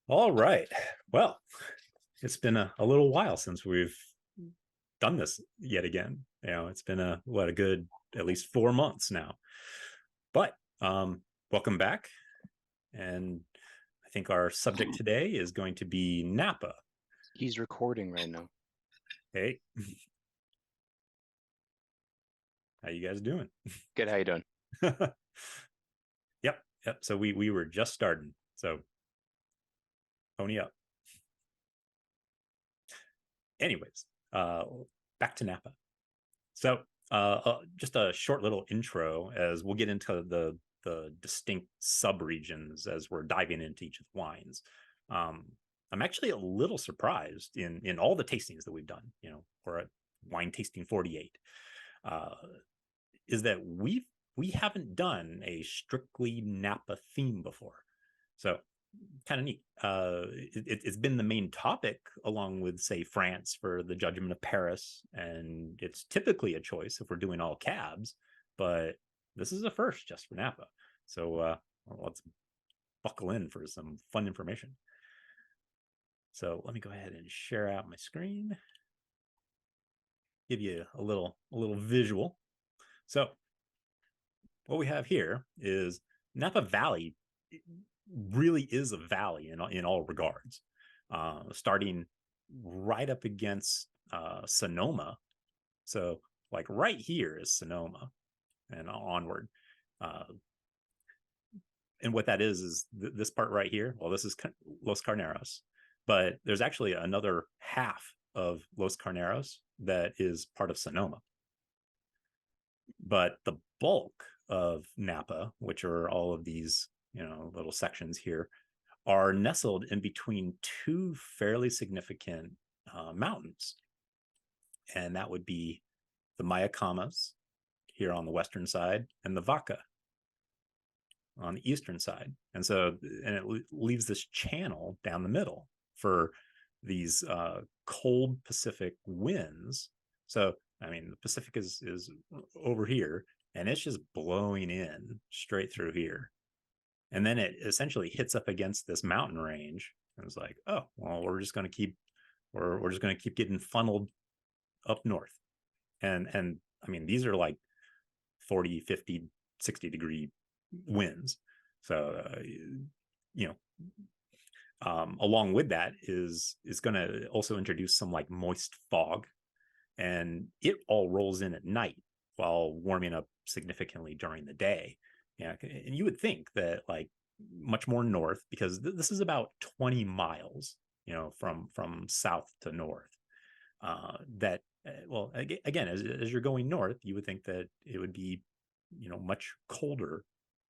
All right. Well, it's been a little while since we've done this yet again. It's been a good at least 4 months now. But welcome back. And I think our subject today is going to be Napa. He's recording right now. Hey, how you guys doing? Good, how you doing? Yep. So we were just starting. So pony up. Anyways, back to Napa. So just a short little intro as we'll get into the distinct subregions as we're diving into each of the wines. I'm actually a little surprised in all the tastings that we've done. We're at wine tasting 48. Is that we haven't done a strictly Napa theme before, so kind of neat. It's been the main topic along with, say, France for the Judgment of Paris, and it's typically a choice if we're doing all cabs, but this is a first just for Napa. So let's buckle in for some fun information. So let me go ahead and share out my screen, give you a little visual. So what we have here is Napa Valley really is a valley in all regards, starting right up against Sonoma. So like right here is Sonoma and onward. And what that is this part right here. Well, this is Los Carneros, but there's actually another half of Los Carneros that is part of Sonoma. But the bulk of Napa, which are all of these, little sections here, are nestled in between two fairly significant mountains. And that would be the Mayacamas here on the western side and the Vaca on the eastern side. And it leaves this channel down the middle for these cold Pacific winds. So, I mean, the Pacific is over here, and it's just blowing in straight through here. And then it essentially hits up against this mountain range. And it's like, oh, well, we're just going to keep getting funneled up north. And I mean, these are like 40, 50, 60 degree winds. So, along with that is going to also introduce some like moist fog, and it all rolls in at night while warming up significantly during the day. Yeah, and you would think that like much more north, because this is about 20 miles, from south to north. Well, again, as you're going north, you would think that it would be, much colder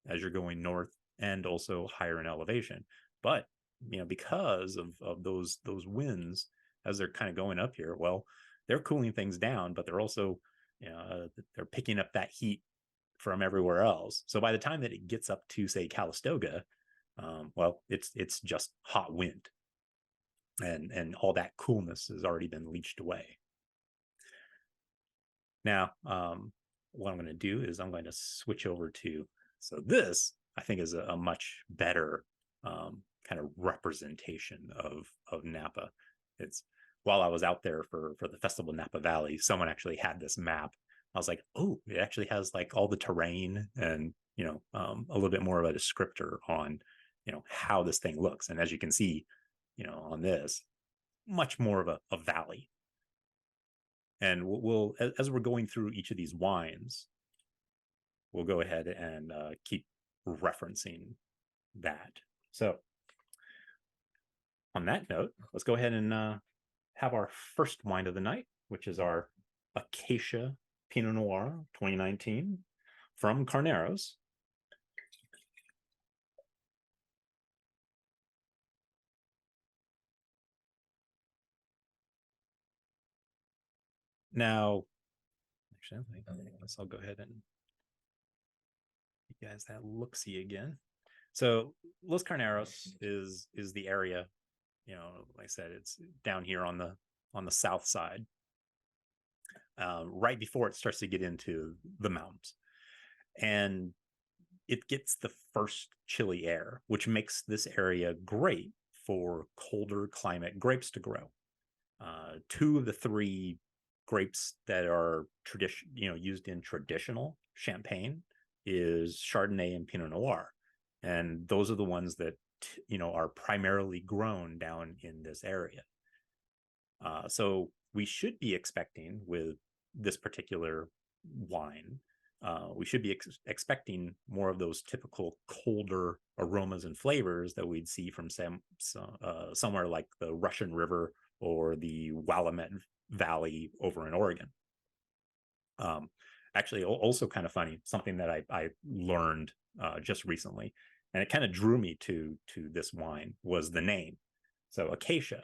as you're going north and also higher in elevation. But because of those winds as they're kind of going up here, well, they're cooling things down, but they're also, they're picking up that heat from everywhere else. So by the time that it gets up to, say, Callistoga, well, it's just hot wind, and all that coolness has already been leached away. Now, what I'm going to do is I'm going to switch over to, so this I think is a much better kind of representation of Napa. It's, while I was out there for the Festival Napa Valley, someone actually had this map. I was like, oh, it actually has like all the terrain and, a little bit more of a descriptor on, how this thing looks. And as you can see, on this, much more of a valley. And we'll, as we're going through each of these wines, we'll go ahead and keep referencing that. So on that note, let's go ahead and have our first wine of the night, which is our Acacia Pinot Noir 2019 from Carneros. Now, actually, I guess I'll go ahead and give you guys that look-see again. So Los Carneros is the area, like I said, it's down here on the south side, right before it starts to get into the mountains. And it gets the first chilly air, which makes this area great for colder climate grapes to grow. Two of the three grapes that are used in traditional champagne is Chardonnay and Pinot Noir, and those are the ones that are primarily grown down in this area. So we should be expecting with this particular wine, we should be expecting more of those typical colder aromas and flavors that we'd see from somewhere like the Russian River or the Willamette Valley over in Oregon. Actually, also kind of funny, something that I learned just recently, and it kind of drew me to this wine, was the name. So Acacia.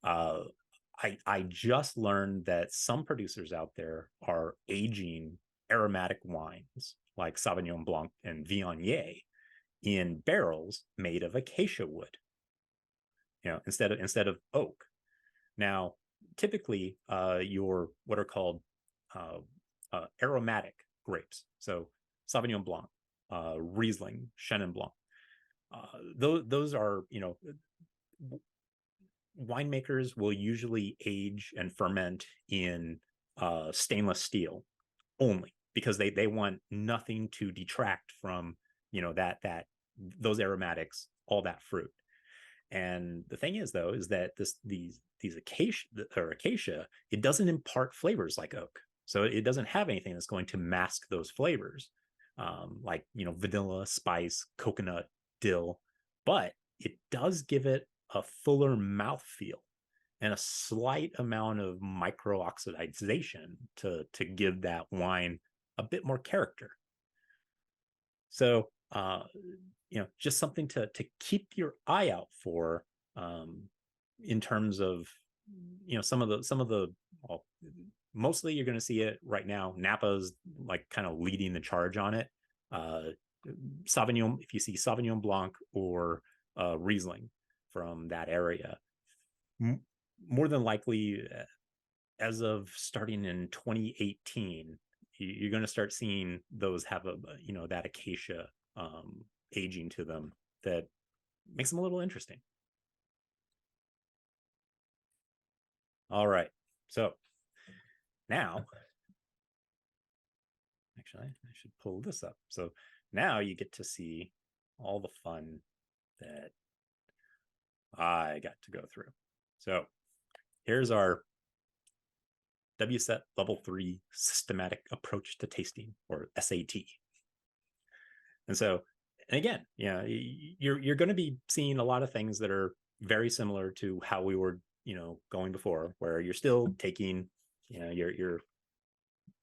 I just learned that some producers out there are aging aromatic wines like Sauvignon Blanc and Viognier in barrels made of acacia wood, instead of oak. Now, typically, your what are called aromatic grapes, so Sauvignon Blanc, Riesling, Chenin Blanc, those are, winemakers will usually age and ferment in stainless steel only, because they want nothing to detract from those aromatics, all that fruit. And the thing is, though, is that these acacia, it doesn't impart flavors like oak, so it doesn't have anything that's going to mask those flavors, like vanilla, spice, coconut, dill, but it does give it a fuller mouthfeel and a slight amount of micro-oxidization to give that wine a bit more character. So, just something to keep your eye out for, in terms of, some of the well, mostly you're going to see it right now. Napa's like kind of leading the charge on it. Sauvignon, if you see Sauvignon Blanc or Riesling from that area, more than likely, as of starting in 2018, you're going to start seeing those have that acacia aging to them that makes them a little interesting. All right, so now, actually, I should pull this up. So now you get to see all the fun that I got to go through. So here's our WSET Level 3 Systematic Approach to Tasting, or SAT. And so, and again, you're going to be seeing a lot of things that are very similar to how we were, going before, where you're still taking, your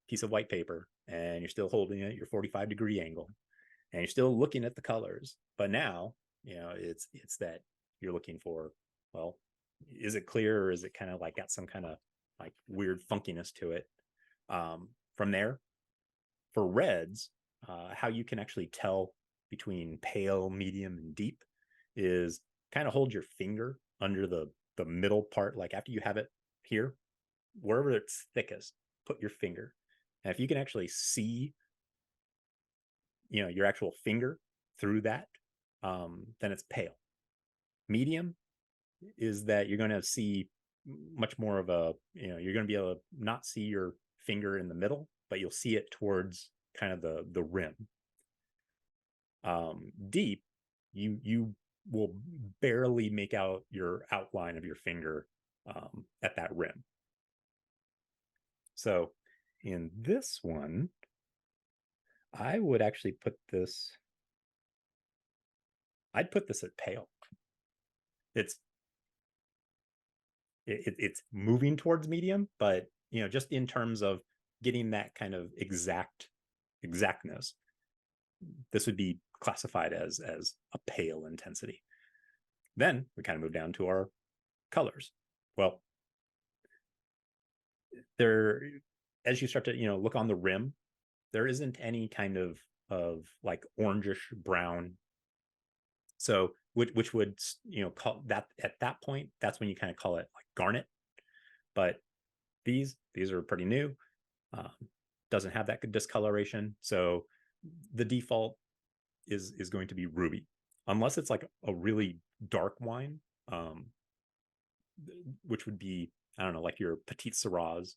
piece of white paper and you're still holding it your 45-degree angle, and you're still looking at the colors. But now, it's that you're looking for, well, is it clear, or is it kind of like got some kind of like weird funkiness to it? From there, for reds, how you can actually tell between pale, medium, and deep is kind of hold your finger under the middle part, like after you have it here, wherever it's thickest, put your finger. And if you can actually see, your actual finger through that, then it's pale. Medium is that you're going to see much more of a, you're going to be able to not see your finger in the middle, but you'll see it towards kind of the rim. Deep, you will barely make out your outline of your finger at that rim. So in this one, I would actually put this, I'd put this at pale. It's moving towards medium, but just in terms of getting that kind of exactness, this would be classified as a pale intensity. Then we kind of move down to our colors. Well, there, as you start to look on the rim, there isn't any kind of like orangish brown. So which would call that, at that point, that's when you kind of call it like garnet. But these are pretty new. Doesn't have that good discoloration. So the default is going to be ruby, unless it's like a really dark wine. which would be, I don't know, like your Petit Sirahs,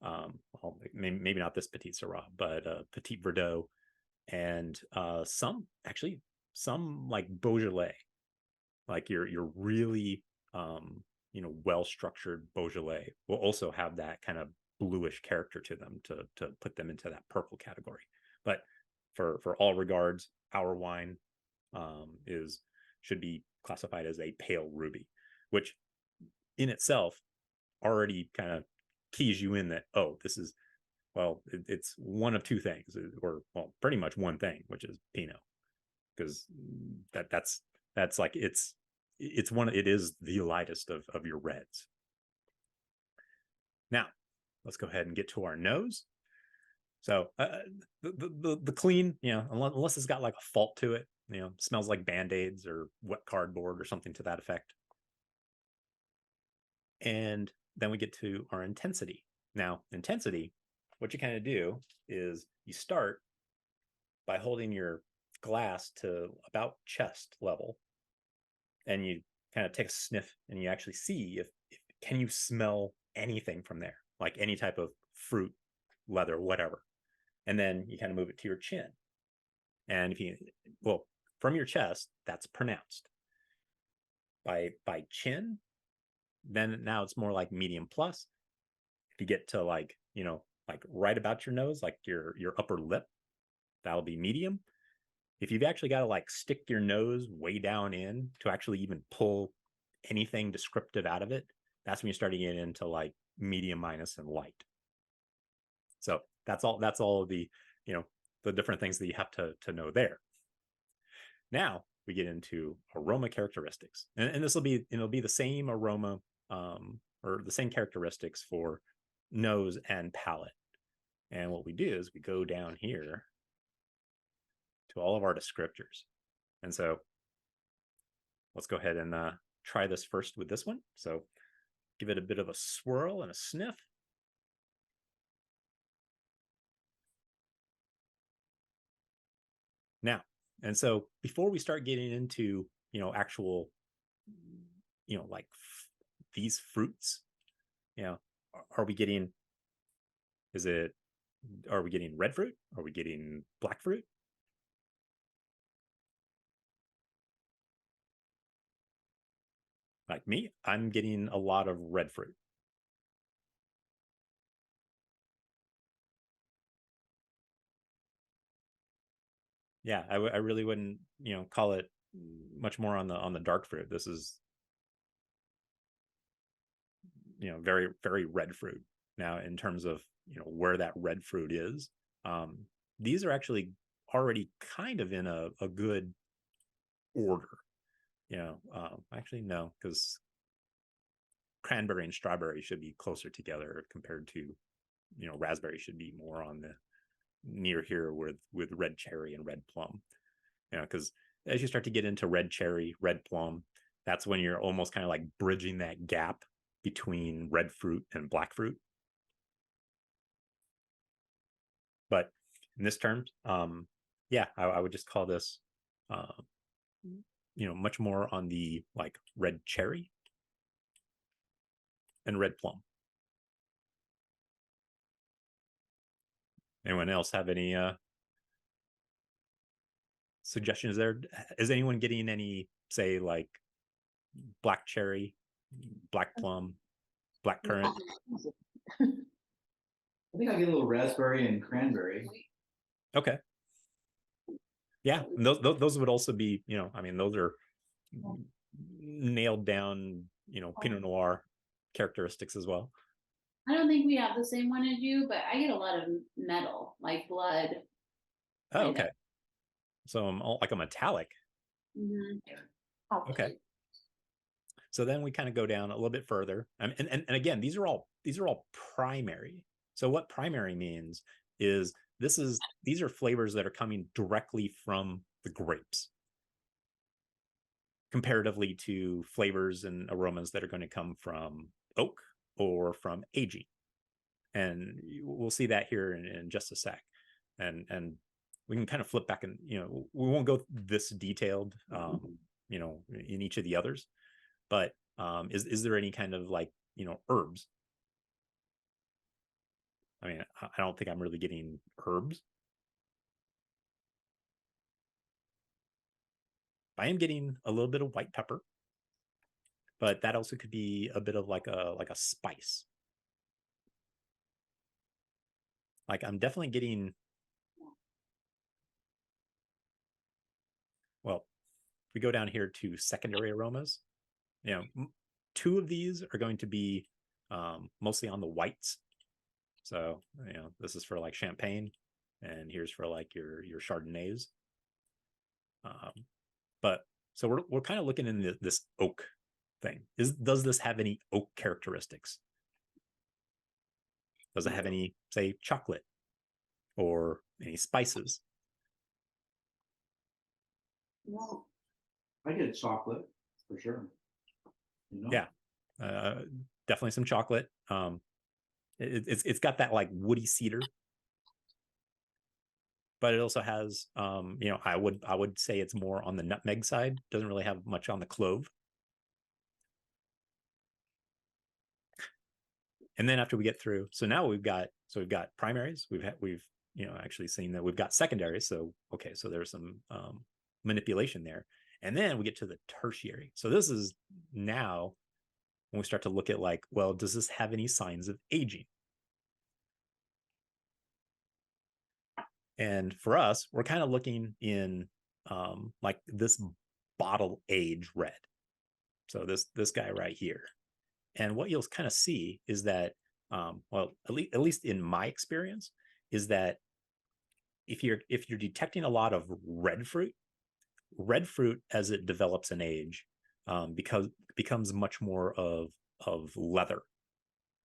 well, maybe not this Petit Sirah, but Petit Verdot, and some like Beaujolais, like your really well structured Beaujolais will also have that kind of bluish character to them to put them into that purple category. But for all regards, our wine should be classified as a pale ruby, which in itself already kind of keys you in that, oh, this is, well, it's one of two things, or well, pretty much one thing, which is Pinot, because that's like it is the lightest of your reds. Now let's go ahead and get to our nose. So the clean, unless it's got like a fault to it, smells like Band-Aids or wet cardboard or something to that effect. And then we get to our intensity. Now, intensity, what you kind of do is you start by holding your glass to about chest level, and you kind of take a sniff, and you actually see if can you smell anything from there, like any type of fruit, leather, whatever. And then you kind of move it to your chin. And from your chest, that's pronounced. By chin, then now it's more like medium plus. If you get to like right about your nose, like your upper lip, that'll be medium. If you've actually got to like stick your nose way down in to actually even pull anything descriptive out of it, that's when you start to get into like medium minus and light. So that's all of the the different things that you have to know there. Now we get into aroma characteristics, and this will be the same aroma or the same characteristics for nose and palate. And what we do is we go down here to all of our descriptors. And so let's go ahead and try this first with this one. So give it a bit of a swirl and a sniff. Now, and so before we start getting into, actual, like these fruits, are we getting red fruit? Are we getting black fruit? Like me, I'm getting a lot of red fruit. Yeah, I really wouldn't, call it much more on the dark fruit. This is, very, very red fruit. Now, in terms of, where that red fruit is, these are actually already kind of in a good order. Actually, no, because cranberry and strawberry should be closer together compared to, raspberry should be more on the near here with red cherry and red plum. Because as you start to get into red cherry, red plum, that's when you're almost kind of like bridging that gap between red fruit and black fruit. But in this terms, I would just call this, much more on the like red cherry and red plum. Anyone else have any suggestions there? Is anyone getting any, say, like black cherry, black plum, black currant? I think I get a little raspberry and cranberry. Okay. Yeah, and those would also be, those are nailed down, Pinot Noir characteristics as well. I don't think we have the same one as you, but I get a lot of metal, like blood. Oh, okay. So I'm like a metallic. Mm-hmm. Okay. So then we kind of go down a little bit further. And again, these are all primary. So what primary means is these are flavors that are coming directly from the grapes, comparatively to flavors and aromas that are going to come from oak or from aging. And we'll see that here in just a sec. And we can kind of flip back, and we won't go this detailed in each of the others, But is there any kind of like, herbs? I mean, I don't think I'm really getting herbs. I am getting a little bit of white pepper, but that also could be a bit of like a spice. Like I'm definitely getting, well, if we go down here to secondary aromas, two of these are going to be mostly on the whites. So, this is for like champagne, and here's for like your Chardonnays. But so we're kind of looking in this oak thing. Does this have any oak characteristics? Does it have any, say, chocolate or any spices? Well, I get chocolate for sure. Yeah, definitely some chocolate. It's got that like woody cedar, but it also has I would say it's more on the nutmeg side. Doesn't really have much on the clove. And then after we get through, so now we've got primaries. We've actually seen that we've got secondaries. So okay, so there's some manipulation there, and then we get to the tertiary. So this is now when we start to look at like, well, does this have any signs of aging? And for us, we're kind of looking in like this bottle age red. So this guy right here. And what you'll kind of see is that, well, at least in my experience, is that if you're detecting a lot of red fruit as it develops in age, becomes much more of leather,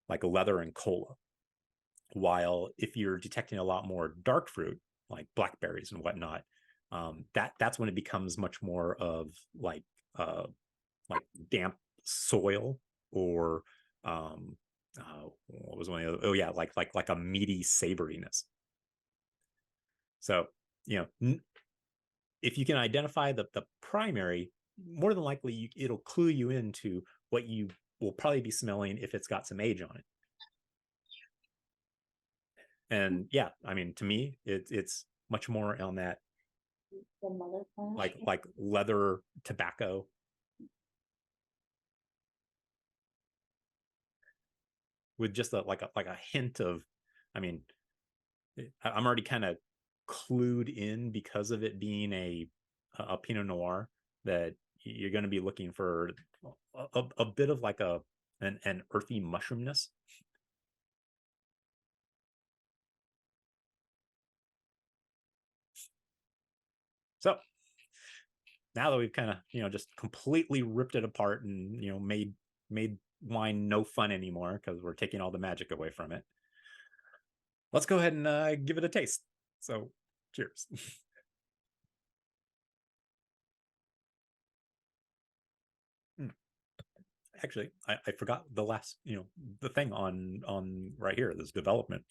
like leather and cola. While if you're detecting a lot more dark fruit, like blackberries and whatnot, that's when it becomes much more of like damp soil, or what was one of the, like a meaty savoriness. So if you can identify the primary, more than likely it'll clue you into what you will probably be smelling if it's got some age on it. And yeah, I mean, to me, it's much more on that like leather tobacco. With just like a hint of, I mean, I'm already kind of clued in because of it being a Pinot Noir, that you're going to be looking for a bit of like an earthy mushroomness. So now that we've kind of just completely ripped it apart and made wine no fun anymore because we're taking all the magic away from it, let's go ahead and give it a taste. So cheers. Actually, I forgot the last, the thing on right here, this development.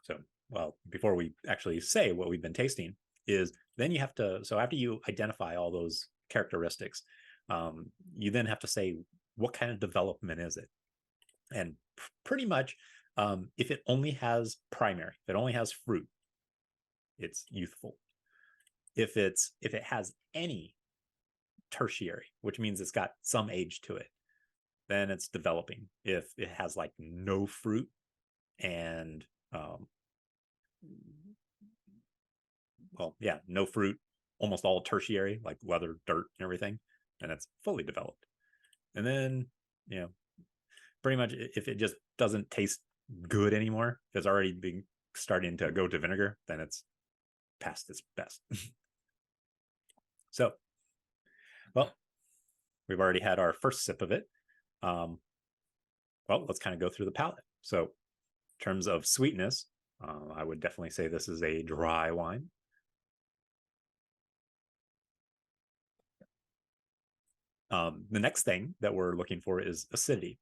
So, well, before we actually say what we've been tasting, is then you have to, so after you identify all those characteristics, you then have to say, what kind of development is it? And pretty much, if it only has primary, if it only has fruit, it's youthful. If it has any tertiary, which means it's got some age to it, then it's developing. If it has like no fruit and no fruit, almost all tertiary, like leather, dirt, and everything, and it's fully developed. And then pretty much if it just doesn't taste good anymore, if it's already been starting to go to vinegar, then it's past its best. So, well, we've already had our first sip of it. Well, let's kind of go through the palate. So in terms of sweetness, I would definitely say this is a dry wine. The next thing that we're looking for is acidity.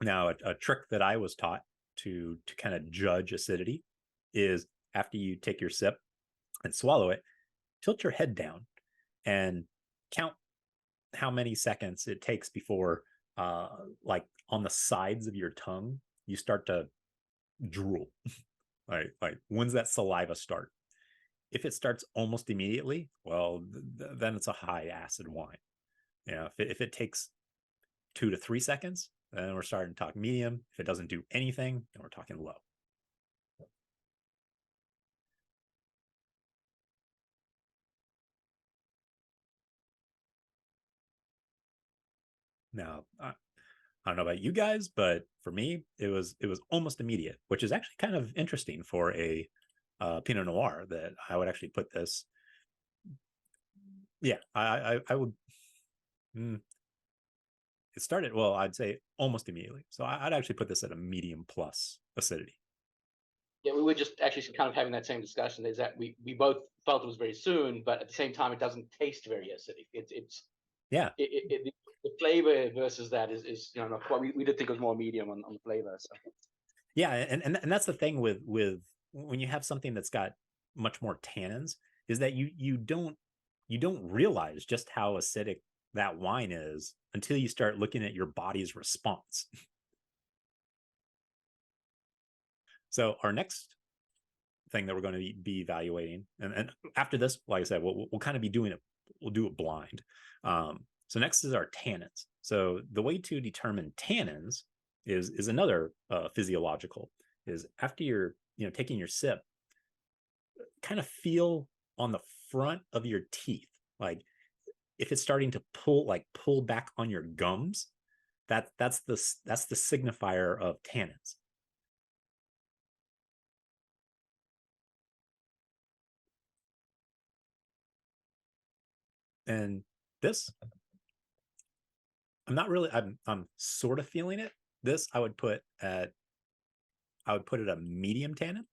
Now, a trick that I was taught to kind of judge acidity is after you take your sip and swallow it, tilt your head down and count how many seconds it takes before, like on the sides of your tongue, you start to drool. Like when's that saliva start? If it starts almost immediately, well, then it's a high acid wine. You know, if it takes 2 to 3 seconds, then we're starting to talk medium. If it doesn't do anything, then we're talking low. Now, I don't know about you guys, but for me, it was almost immediate, which is actually kind of interesting for a Pinot Noir. That I would actually put this. Yeah, I would. It started well. I'd say almost immediately. So I'd actually put this at a medium plus acidity. Yeah, we were just actually kind of having that same discussion. Is that we both felt it was very soon, but at the same time, it doesn't taste very acidic. It's Yeah. The flavor versus that is not quite. We did think it was more medium on the flavor. So. Yeah, and that's the thing with when you have something that's got much more tannins, is that you don't realize just how acidic that wine is until you start looking at your body's response. So our next thing that we're going to be evaluating, and after this, like I said, we'll kind of be doing it. We'll do it blind. So next is our tannins. So the way to determine tannins is another physiological. Is after you're taking your sip, kind of feel on the front of your teeth, like if it's starting to pull back on your gums, that's the signifier of tannins. And this, I'm sort of feeling it. This I would put it a medium tannin.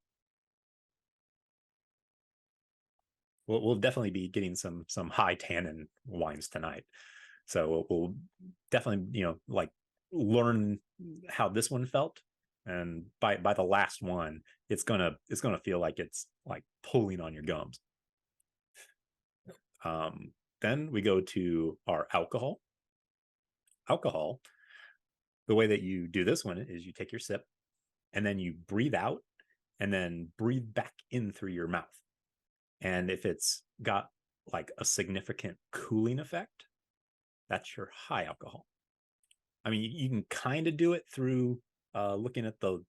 We'll definitely be getting some high tannin wines tonight. So we'll definitely, like learn how this one felt. And by the last one, it's gonna feel like it's like pulling on your gums. Then we go to our alcohol. Alcohol, the way that you do this one is you take your sip and then you breathe out and then breathe back in through your mouth. And if it's got like a significant cooling effect, that's your high alcohol. I mean, you can kind of do it through looking at the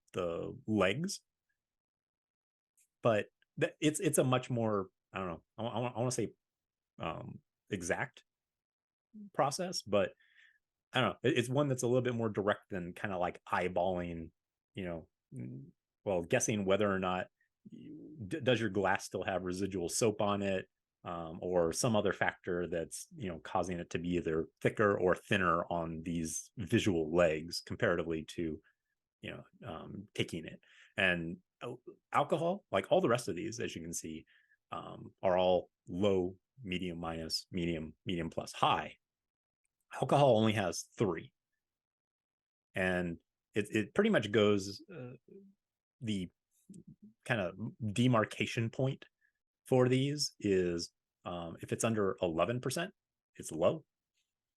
legs, but it's a much more, I don't know, I want to say exact process, but I don't know, it's one that's a little bit more direct than kind of like eyeballing, well, guessing whether or not does your glass still have residual soap on it, or some other factor that's causing it to be either thicker or thinner on these visual legs comparatively to taking it. And alcohol, like all the rest of these, as you can see, are all low, medium, minus, medium, medium plus, high. Alcohol only has 3, and it pretty much goes the kind of demarcation point for these is if it's under 11%, it's low,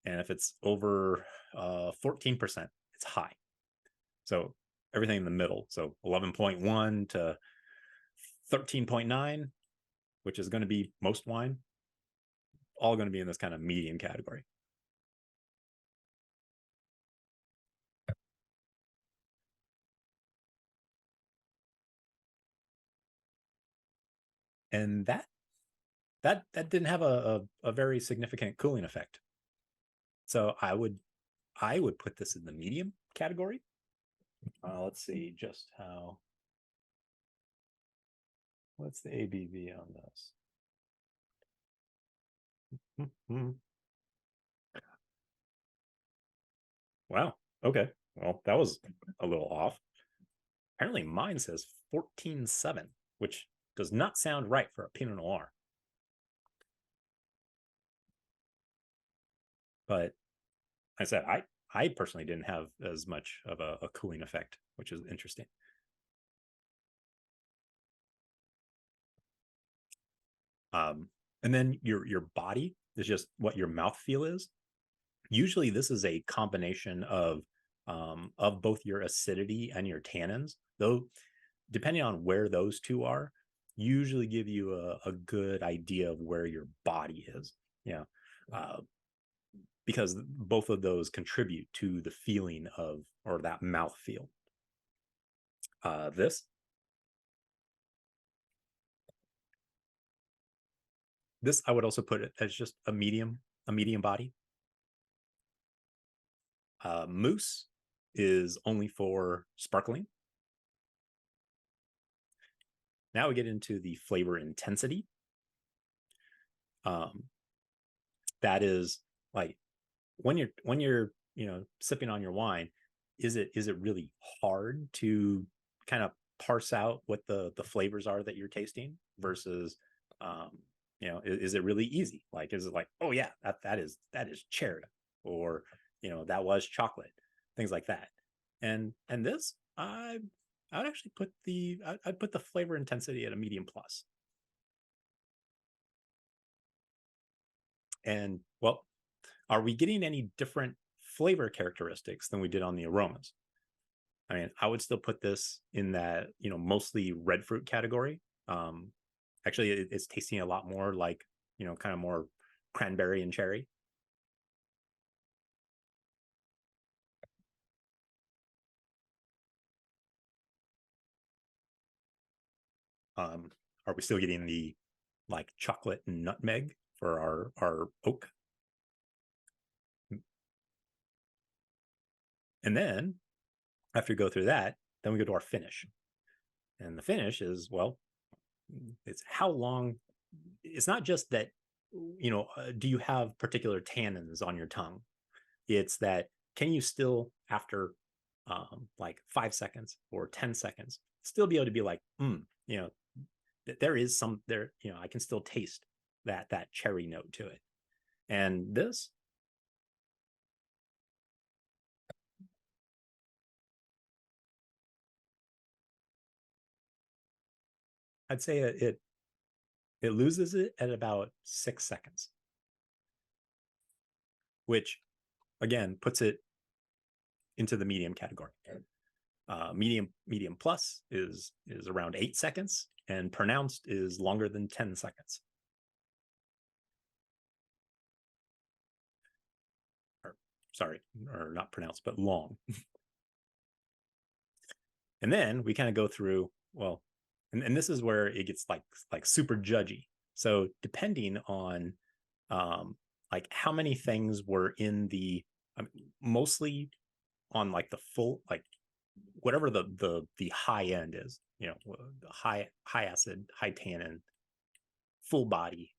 and if it's over 14%, it's high. So everything in the middle, so 11.1 to 13.9, which is going to be most wine, all going to be in this kind of medium category. And that didn't have a very significant cooling effect. So I would put this in the medium category. Let's see just how. What's the ABV on this? Wow. Okay. Well, that was a little off. Apparently mine says 14.7, which does not sound right for a Pinot Noir. But I said, I personally didn't have as much of a cooling effect, which is interesting. And then your body is just what your mouth feel is. Usually this is a combination of both your acidity and your tannins, though depending on where those two are, usually give you a good idea of where your body is. Yeah. Because both of those contribute to the feeling of, or that mouth feel. This I would also put it as just a medium body. Mousse is only for sparkling. Now we get into the flavor intensity. That is like when you're sipping on your wine, is it really hard to kind of parse out what the flavors are that you're tasting versus is it really easy? Like, is it like, oh yeah, that is cherry, or that was chocolate, things like that. And this, I would actually put I'd put the flavor intensity at a medium plus. And well, are we getting any different flavor characteristics than we did on the aromas? I mean, I would still put this in that, mostly red fruit category. Actually, it's tasting a lot more like, kind of more cranberry and cherry. Are we still getting the like chocolate and nutmeg for our oak? And then after we go through that, then we go to our finish. And the finish is, well, it's how long. It's not just that, do you have particular tannins on your tongue? It's that, can you still, after like 5 seconds or 10 seconds, still be able to be like, there is some there, I can still taste that cherry note to it. And this, I'd say it loses it at about 6 seconds, which again puts it into the medium category. Medium plus is around 8 seconds, and pronounced is longer than 10 seconds. Or not pronounced, but long. And then we kind of go through, well, and this is where it gets like super judgy. So depending on like how many things were in the, mostly on like the full, like whatever the high end is, the high acid, high tannin, full body,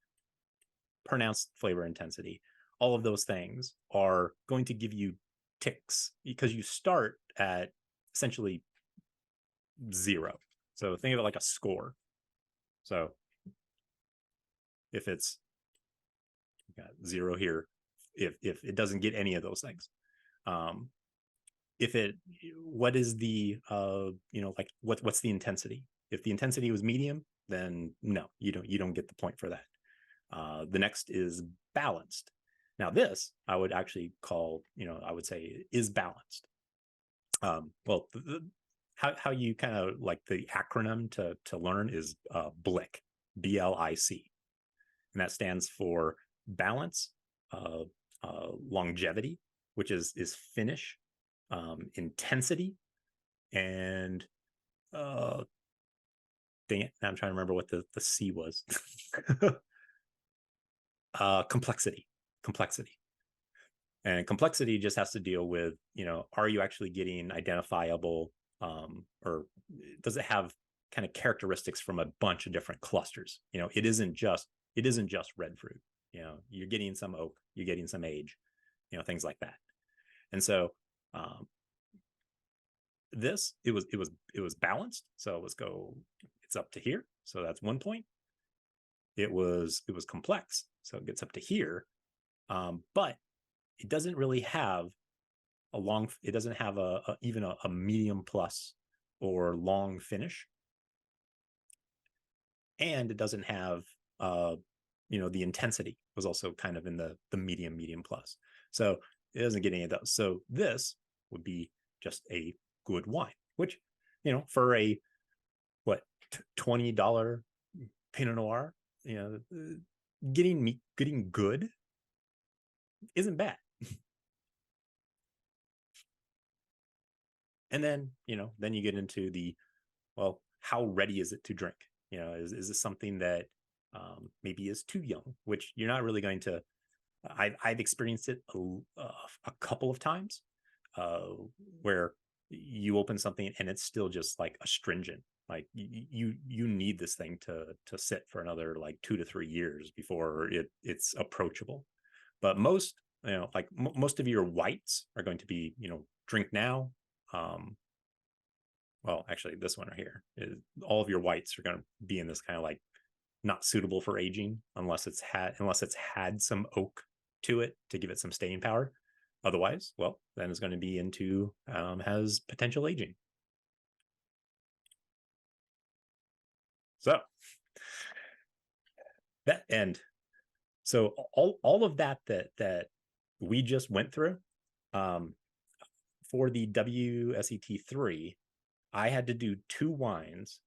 pronounced flavor intensity, all of those things are going to give you ticks because you start at essentially 0. So think of it like a score. So if it's got 0 here, if it doesn't get any of those things, what is the like what's the intensity? If the intensity was medium, then no, you don't get the point for that. The next is balanced. Now this I would actually call, I would say is balanced. Well, how you kind of like the acronym to learn is BLIC, BLIC, and that stands for balance, longevity, which is finish, intensity, and dang it, now I'm trying to remember what the C was. Complexity. And complexity just has to deal with, are you actually getting identifiable, or does it have kind of characteristics from a bunch of different clusters? It isn't just red fruit. You're getting some oak, you're getting some age, things like that. And so this, it was balanced. So let's go, it's up to here. So that's 1 point. It was complex. So it gets up to here. But it doesn't really have it doesn't have even a medium plus or long finish. And it doesn't have, the intensity was also kind of in the medium plus. So it doesn't get any of those. So this would be just a good wine, which, for a $20 Pinot Noir, getting good isn't bad. And then, then you get into the, well, how ready is it to drink? Is this something that maybe is too young, which you're not really going to, I've experienced it a couple of times where you open something and it's still just like astringent. Like you need this thing to sit for another like 2 to 3 years before it's approachable. But most, most of your whites are going to be, drink now. Well, actually, this one right here is all of your whites are going to be in this kind of like not suitable for aging unless it's had some oak to it to give it some staying power. Otherwise, well, then it's going to be into has potential aging. So that end. So all of that we just went through for the WSET3, I had to do 2 wines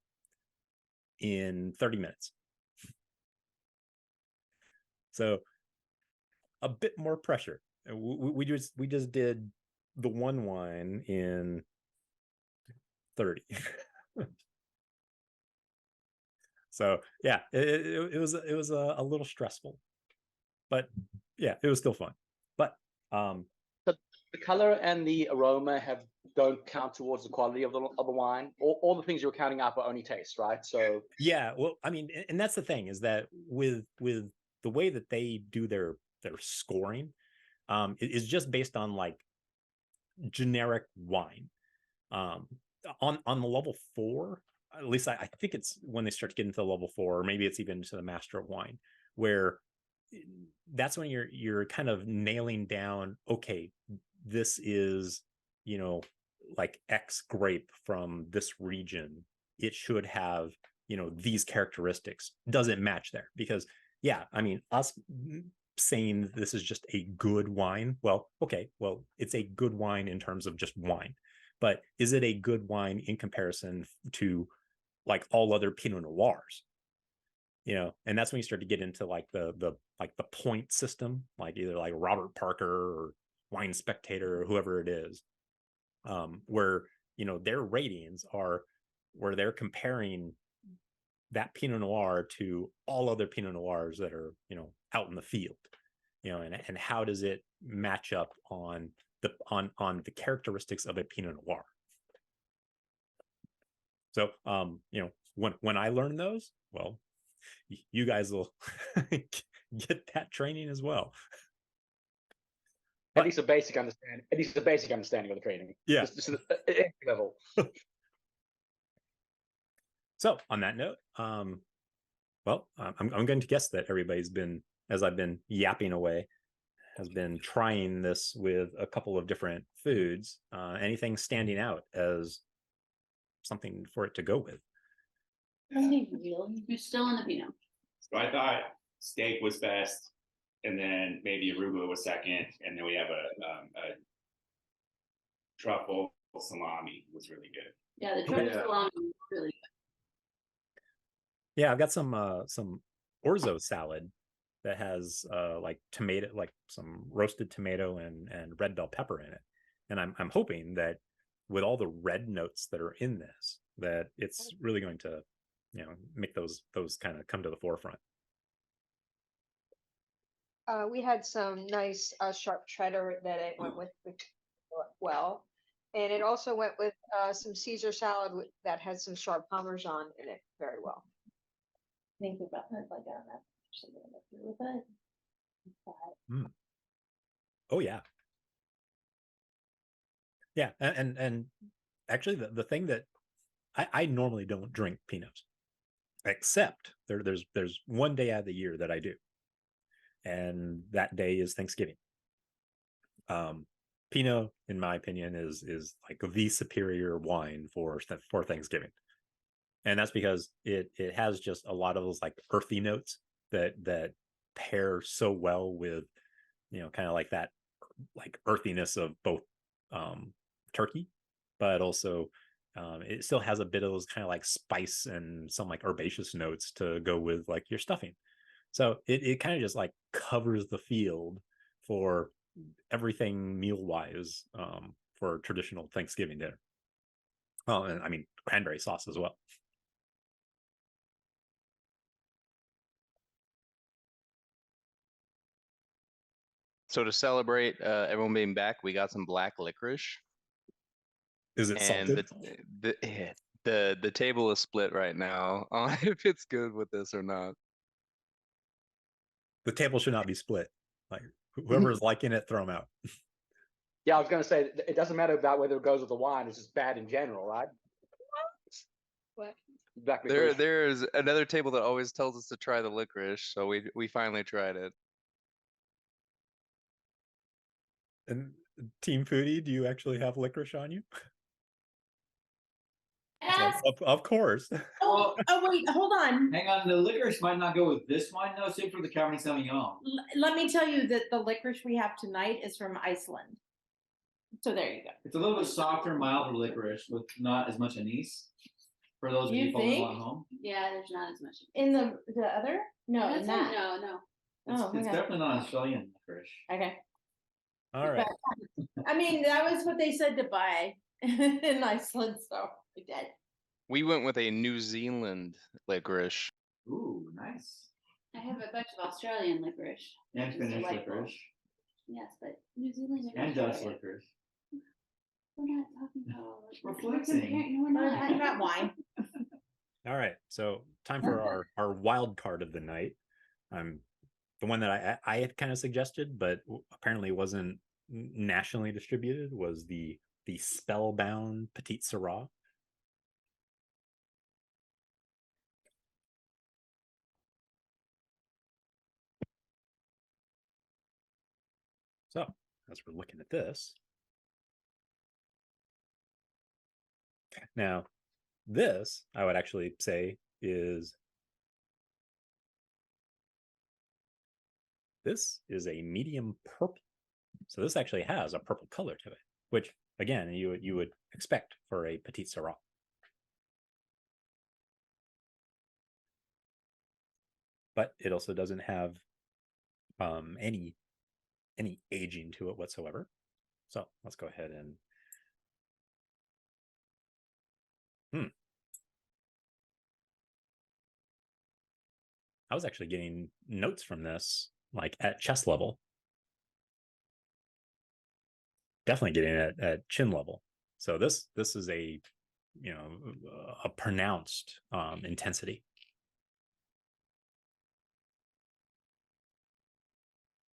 in 30 minutes. So a bit more pressure. We just did the 1 wine in 30. So yeah, it was a little stressful, but yeah, it was still fun. But the color and the aroma don't count towards the quality of the wine. All the things you're counting up are only taste, right? So yeah, well, I mean, and that's the thing is that with the way that they do their scoring, it is just based on like generic wine. On the level 4, at least I think it's when they start to get into the level 4, or maybe it's even to the Master of Wine, where that's when you're kind of nailing down, okay, this is, like X grape from this region. It should have, these characteristics. Does it match there? Because yeah, I mean, us saying this is just a good wine, well, okay, well, it's a good wine in terms of just wine. But is it a good wine in comparison to like all other Pinot Noirs? And that's when you start to get into like the point system, like either like Robert Parker or Wine Spectator or whoever it is, where their ratings are where they're comparing that Pinot Noir to all other Pinot Noirs that are out in the field, and how does it match up on the characteristics of a Pinot Noir. So when I learn those, well, you guys will get that training as well. At least a basic understanding of the training. Yeah. Just level. So on that note, well, I'm going to guess that everybody's been, as I've been yapping away, has been trying this with a couple of different foods. Anything standing out as something for it to go with? You're still in the Pinot. So I thought steak was best, and then maybe arugula was second, and then we have a truffle salami was really good. Yeah, the truffle salami is really good. Yeah, I've got some orzo salad that has like tomato, like some roasted tomato and red bell pepper in it, and I'm hoping that with all the red notes that are in this, that it's really going to make those kind of come to the forefront. We had some nice sharp cheddar that it went with well, and it also went with some Caesar salad that had some sharp Parmesan in it very well. Think about it like that. With it. Oh yeah, yeah, and actually the thing that I normally don't drink Pinots, except there's one day out of the year that I do, and that day is Thanksgiving. Pinot, in my opinion, is like the superior wine for Thanksgiving, and that's because it has just a lot of those like earthy notes that pair so well with kind of like that like earthiness of both turkey, but also it still has a bit of those kind of like spice and some like herbaceous notes to go with like your stuffing. So it kind of just like covers the field for everything meal wise for traditional Thanksgiving dinner. Oh, and I mean cranberry sauce as well. So to celebrate everyone being back, we got some black licorice, Is it and salted? the table is split right now on if it's good with this or not. The table should not be split. Like whoever's liking it, throw them out. Yeah, I was gonna say it doesn't matter about whether it goes with the wine. It's just bad in general, right? What? Black licorice. There's another table that always tells us to try the licorice, so we finally tried it. And Team Foodie, do you actually have licorice on you? Ask- Of course. Oh, wait, hold on. Hang on, the licorice might not go with this wine though, save for the Cabernet Sauvignon. Let me tell you that the licorice we have tonight is from Iceland. So there you go. It's a little bit softer, milder licorice with not as much anise. For those of You you following think? along home. Yeah, there's not as much. In the other? No, in That's that. not- no. It's, Oh, it's okay. definitely not Australian licorice. Okay. All right. I mean, that was what they said to buy in Iceland, so we did. We went with a New Zealand licorice. Ooh, nice. I have a bunch of Australian licorice. And which is Finnish delightful. licorice. Yes, but New Zealand And Dutch licorice. licorice. We're not talking about. We're we're flexing. comparing- We're We're not. talking about wine. All right. So time for our wild card of the night. The one that I had kind of suggested, but apparently wasn't nationally distributed, was the Spellbound Petit Sirah. So as we're looking at this, now this I would actually say is a medium purple. So this actually has a purple color to it, which again you would expect for a Petit Sirah. But it also doesn't have any aging to it whatsoever. So let's go ahead and I was actually getting notes from this like at chest level. Definitely getting it at chin level. So this is a a pronounced intensity.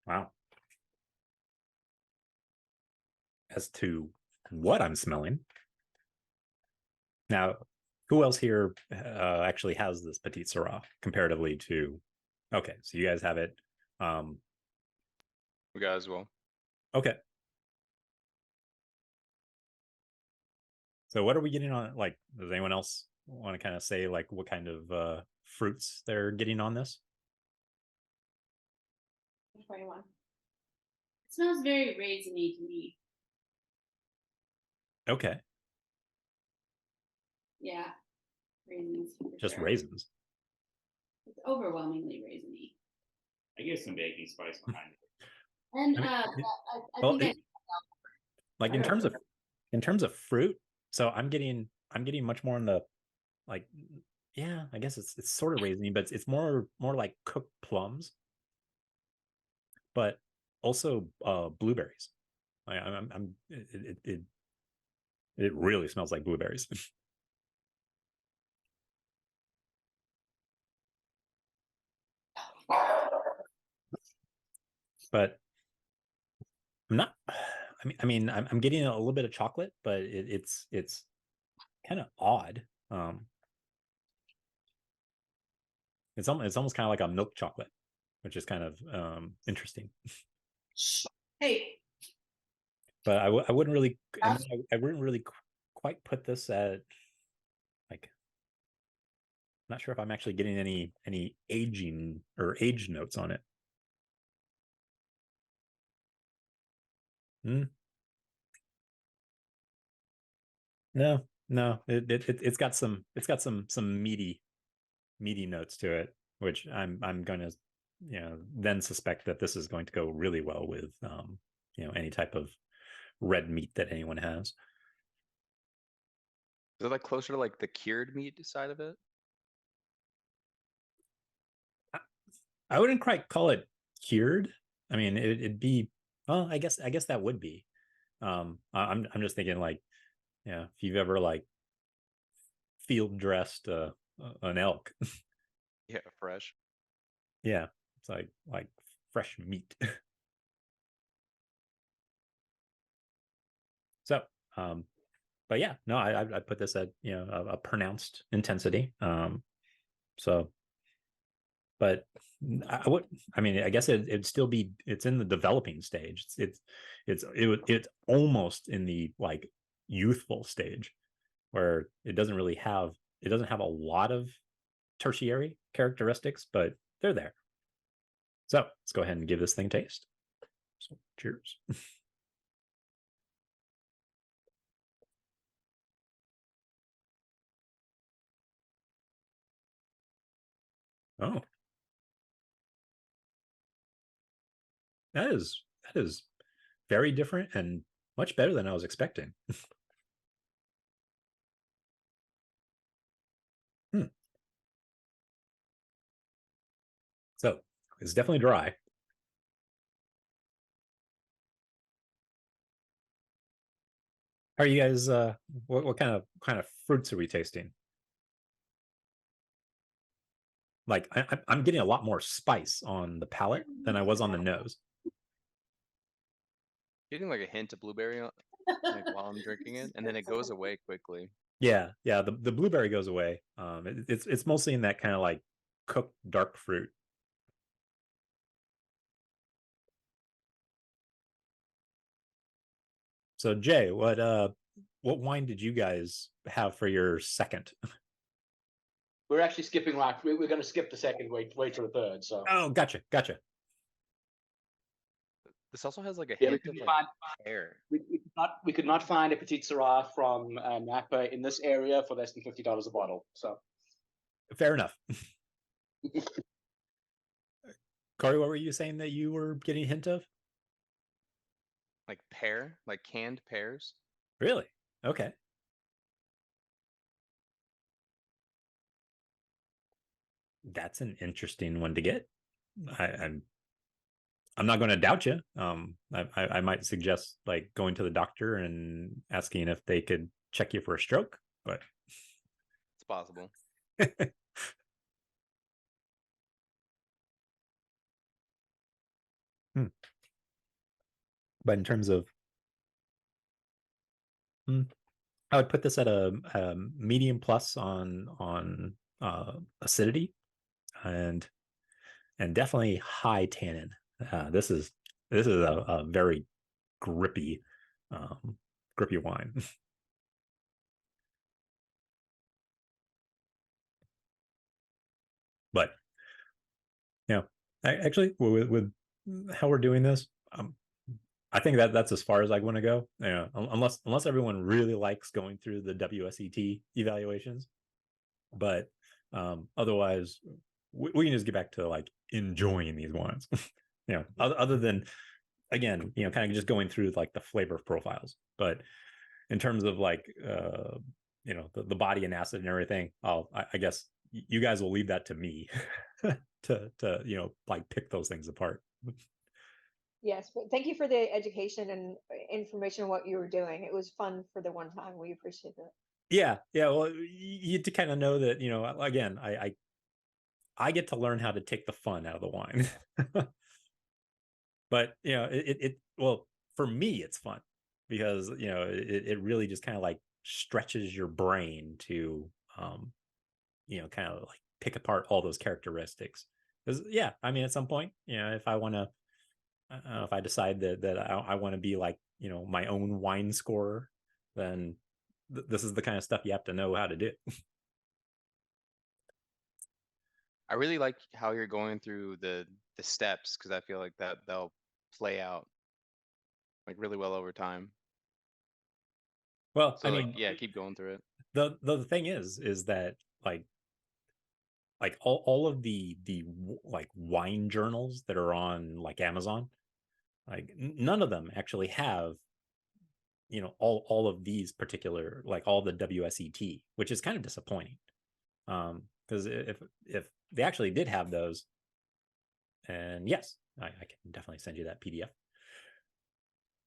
Wow. As to what I'm smelling. Now, who else here actually has this Petit Sirah comparatively to? Okay, so you guys have it. We got as well. Okay. So what are we getting on? Like, does anyone else want to kind of say like what kind of fruits they're getting on this? 21. It smells very raisiny to me. Okay, Yeah, raisins. for just sure. raisins. It's overwhelmingly raisiny. I give some baking spice behind it. And I mean, I well, think like in terms of fruit, so I'm getting much more in the like, yeah, I guess it's sort of raisiny, but it's more like cooked plums, but also blueberries. It really smells like blueberries. But I'm not. I'm getting a little bit of chocolate, but it's kind of odd. It's almost kind of like a milk chocolate, which is kind of interesting. Hey, But I wouldn't really, I wouldn't really quite put this at like. I'm not sure if I'm actually getting any aging or age notes on it. No, no, it's got some meaty notes to it, which I'm gonna, then suspect that this is going to go really well with any type of red meat that anyone has. Is it like closer to like the cured meat side of it? I wouldn't quite call it cured. I mean, it'd be, well, I guess that would be. I'm just thinking like, if you've ever like field dressed an elk. Yeah, fresh. Yeah, it's like fresh meat. So, but yeah, no, I put this at a pronounced intensity. So, but I mean, I guess it'd still be, it's in the developing stage. It's almost in the like youthful stage, where it doesn't have a lot of tertiary characteristics, but they're there. So let's go ahead and give this thing a taste. So cheers. Oh, that is very different and much better than I was expecting. So it's definitely dry. How are you guys? What kind of fruits are we tasting? Like I'm getting a lot more spice on the palate than I was on the nose. Getting like a hint of blueberry like while I'm drinking it, and then it goes away quickly. Yeah. The blueberry goes away. It's mostly in that kind of like cooked dark fruit. So Jay, what wine did you guys have for your second? We're actually skipping like we're going to skip the second. Wait for the third. So Oh, gotcha. This also has like a yeah, hint of like pear. we could not find a Petit Sirah from Napa in this area for less than $50 a bottle. So Fair enough. Corey, what were you saying that you were getting a hint of? Like pear, like canned pears. Really? Okay. That's an interesting one to get. I'm not going to doubt you. I might suggest like going to the doctor and asking if they could check you for a stroke, but It's possible. But in terms of, I would put this at a medium plus on acidity, and definitely high tannin. This is a very grippy wine. But actually with how we're doing this, I think that's as far as I want to go. Unless everyone really likes going through the WSET evaluations, but otherwise we can just get back to like enjoying these wines. Other than, again, kind of just going through like the flavor profiles. But in terms of like the body and acid and everything, I guess you guys will leave that to me to like pick those things apart. Yes, but thank you for the education and information on what you were doing. It was fun for the one time. We appreciate it. Yeah. Well, you to kind of know that, again, I get to learn how to take the fun out of the wine. But well, for me it's fun because it really just kind of like stretches your brain to kind of like pick apart all those characteristics. Because I mean, at some point, if I want to, if I decide that I want to be like my own wine scorer, then this is the kind of stuff you have to know how to do. I really like how you're going through the steps, because I feel like that'll play out like really well over time. Well, So I like, mean, yeah, keep going through it. the thing is that like all of the like wine journals that are on like Amazon, like none of them actually have, you know, all of these particular, like all the WSET, which is kind of disappointing. Because if they actually did have those, and yes, I can definitely send you that PDF.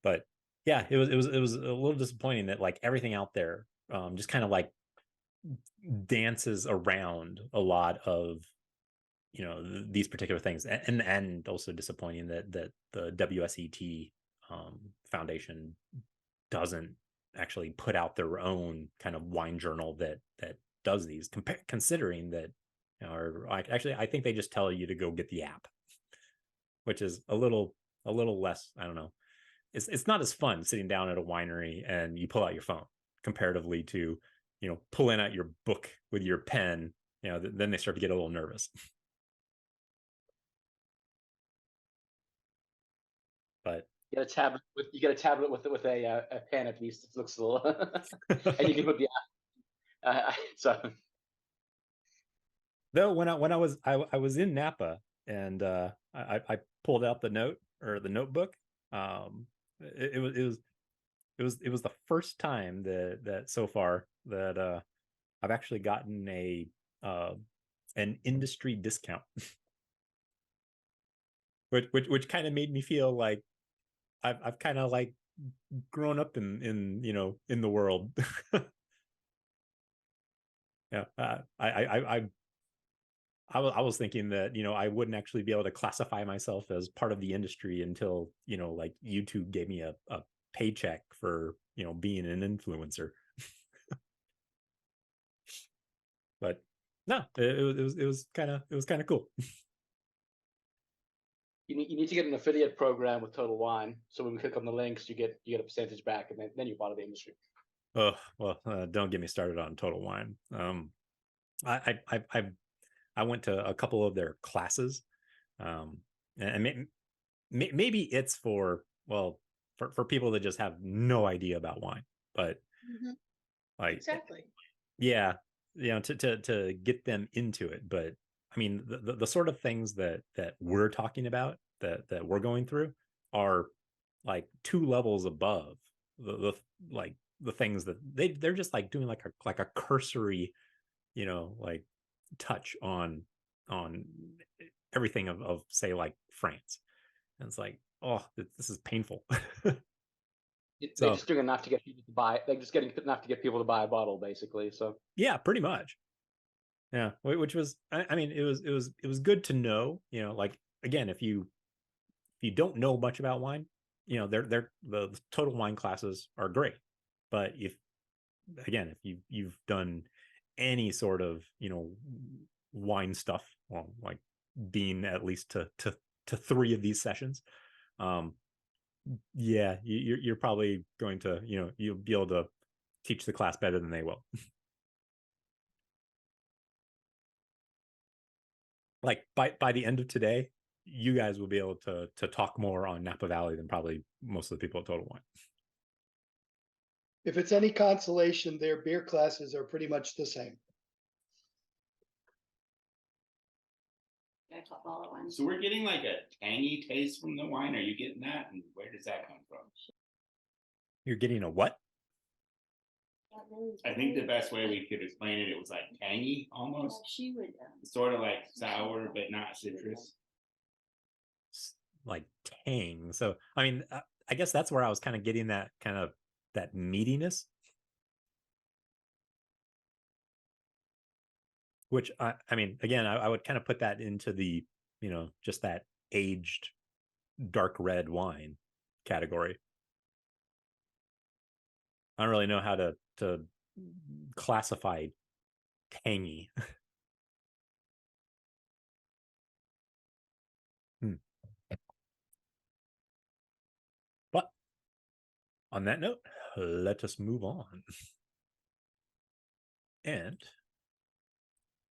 But yeah, it was a little disappointing that like everything out there just kind of like dances around a lot of, you know, these particular things, and also disappointing that the WSET Foundation doesn't actually put out their own kind of wine journal that does these, considering that, you know, or actually I think they just tell you to go get the app, which is a little less, I don't know, it's not as fun sitting down at a winery and you pull out your phone comparatively to, you know, pulling out your book with your pen. You know, then they start to get a little nervous. But You get a tablet with a pen at least. It looks a little, and you can put the so. though when I was in Napa and I pulled out the note or the notebook, it was the first time that so far that I've actually gotten an industry discount, which kind of made me feel like I've kind of like grown up in you know, in the world. Yeah, I was thinking that, you know, I wouldn't actually be able to classify myself as part of the industry until, you know, like YouTube gave me a paycheck for, you know, being an influencer. But no, it was kind of cool. You need to get an affiliate program with Total Wine. So when we click on the links, you get a percentage back, and then you're part of the industry. Oh well, don't get me started on Total Wine. I went to a couple of their classes, and maybe it's for, well, for people that just have no idea about wine, but like Exactly. yeah, you know, to get them into it. But I mean, the sort of things that we're talking about, that we're going through, are like 2 levels above the like the things that they're just like doing like a cursory, you know, like touch on everything of say like France. And it's like, oh, this is painful. They're So just doing enough to get people to buy. They're just getting enough to get people to buy a bottle, basically. So yeah, pretty much. Yeah, which was, I mean, it was good to know, you know, like again, if you don't know much about wine, you know, the Total Wine classes are great. But if you've done any sort of, you know, wine stuff, well, like being at least to 3 of these sessions, yeah, you're probably going to, you know, you'll be able to teach the class better than they will. Like by the end of today, you guys will be able to talk more on Napa Valley than probably most of the people at Total Wine. If it's any consolation, their beer classes are pretty much the same. I talk all at once. So we're getting like a tangy taste from the wine. Are you getting that? And where does that come from? You're getting a what? I think the best way we could explain it, it was like tangy almost, She would. sort of like sour, but not citrus. Like tang. So I mean, I guess that's where I was kind of getting that kind of that meatiness, which I mean, again, I would kind of put that into the, you know, just that aged dark red wine category. I don't really know how to classify tangy. But on that note, let us move on. And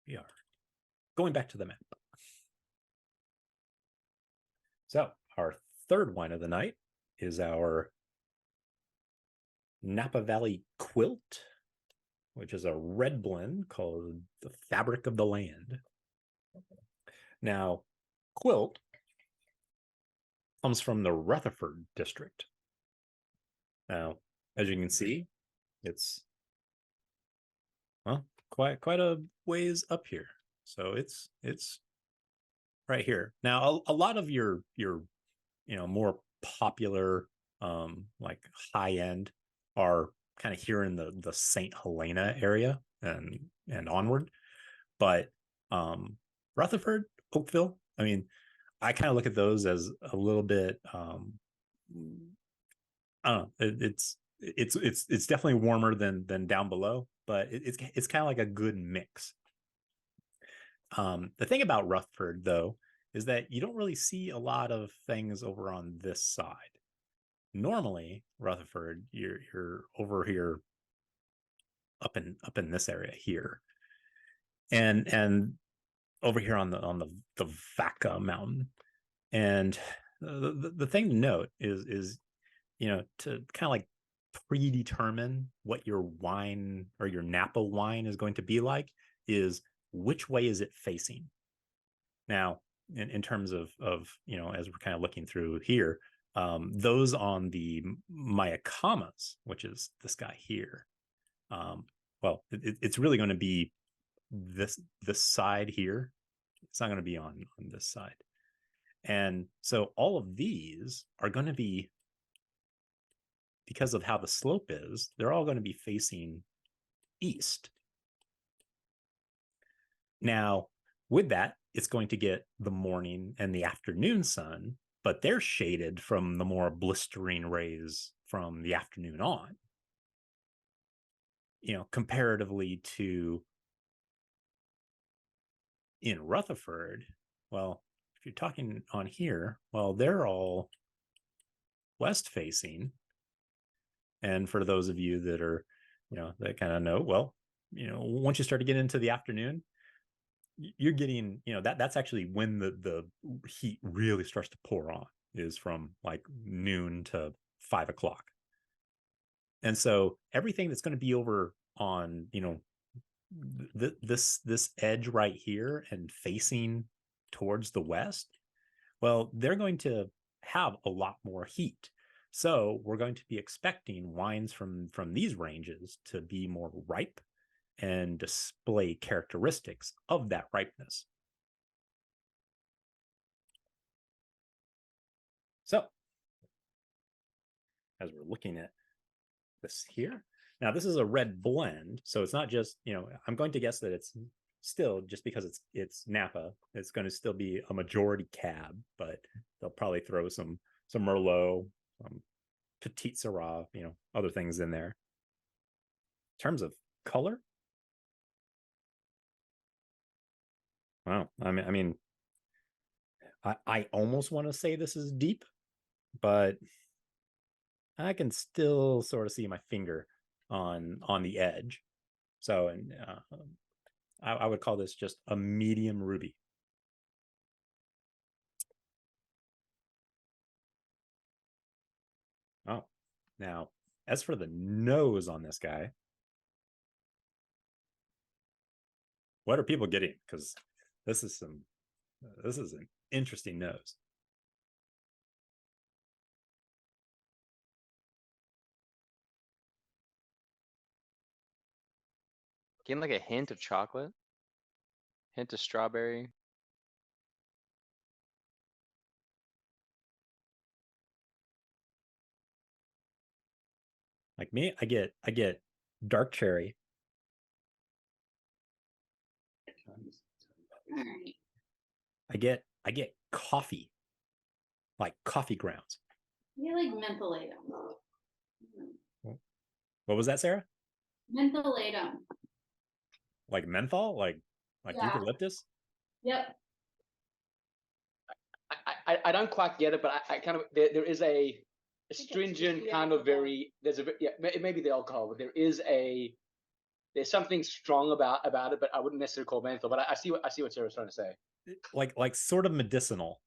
we are going back to the map. So our third wine of the night is our Napa Valley Quilt, which is a red blend called the Fabric of the Land. Now, Quilt comes from the Rutherford district. Now, as you can see, it's well quite a ways up here. So it's right here. Now, a lot of your more popular like high end are kind of here in the St. Helena area and onward. But Rutherford, Oakville, I mean, I kind of look at those as a little bit I don't know, it's definitely warmer than down below, but it's kind of like a good mix. The thing about Rutherford, though, is that you don't really see a lot of things over on this side. Normally, Rutherford, you're over here up in this area here, and over here on the Vaca Mountain. And the thing to note is to kind of like predetermine what your wine or your Napa wine is going to be like is which way is it facing. Now, in terms of as we're kind of looking through here, those on the Mayacamas, which is this guy here, well, it's really going to be this side here. It's not going to be on this side. And so all of these are going to be, because of how the slope is, they're all going to be facing east. Now, with that, it's going to get the morning and the afternoon sun, but they're shaded from the more blistering rays from the afternoon on. Comparatively to in Rutherford, well, if you're talking on here, well, they're all west facing. And for those of you that are, that kind of know, well, once you start to get into the afternoon, you're getting, that's actually when the heat really starts to pour on, is from like noon to 5 o'clock. And so everything that's going to be over on, this edge right here and facing towards the west, well, they're going to have a lot more heat. So we're going to be expecting wines from these ranges to be more ripe and display characteristics of that ripeness. So as we're looking at this here, now this is a red blend, so it's not just, I'm going to guess that it's still, just because it's Napa, it's going to still be a majority cab, but they'll probably throw some Merlot, Petit Sirah, other things in there. In terms of color, wow, I mean, I almost want to say this is deep, but I can still sort of see my finger on the edge. So, and I would call this just a medium ruby. Oh, now as for the nose on this guy, what are people getting? Because this is an interesting nose. Getting like a hint of chocolate, hint of strawberry. Like me, I get dark cherry. I get coffee, like coffee grounds. You like mentholatum. What was that, Sarah? Mentholatum. Like menthol, like Yeah. eucalyptus. Yep. I don't quite get it, but I kind of, there is a stringent kind of very, maybe the alcohol, but there's something strong about it, but I wouldn't necessarily call it menthol. But I see what Sarah's trying to say. Like sort of medicinal.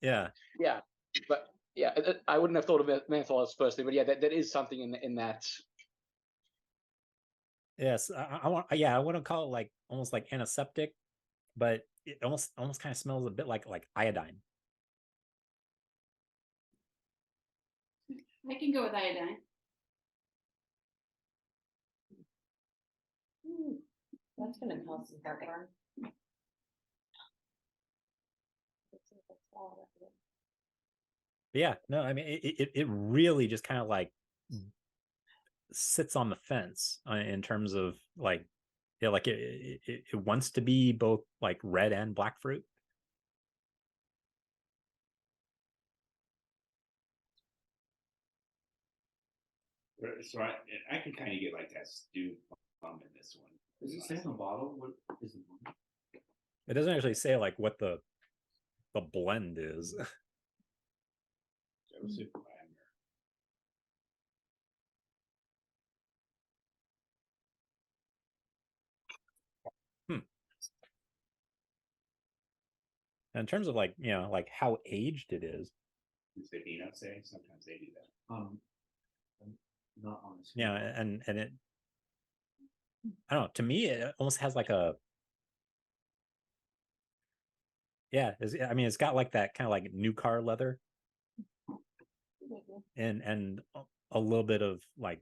Yeah. Yeah, but Yeah, I wouldn't have thought of menthol as first thing, but yeah, that is something in that. Yes, I want. Yeah, I want to call it like almost like antiseptic, but it almost kind of smells a bit like iodine. I can go with iodine. That's gonna cause some heartburn. Yeah, no, I mean it really just kind of like sits on the fence in terms of like, yeah, like it wants to be both like red and black fruit. So I can kind of get like that stewed plum in this one. Does it say on the bottle? What is the one? It doesn't actually say like what the blend is. In terms of like, you know, like how aged it is. Does the Pinot say? Sometimes they do that. I'm not honest. Yeah, and it, I don't know, to me it almost has like a, yeah, I mean it's got like that kind of like new car leather and a little bit of like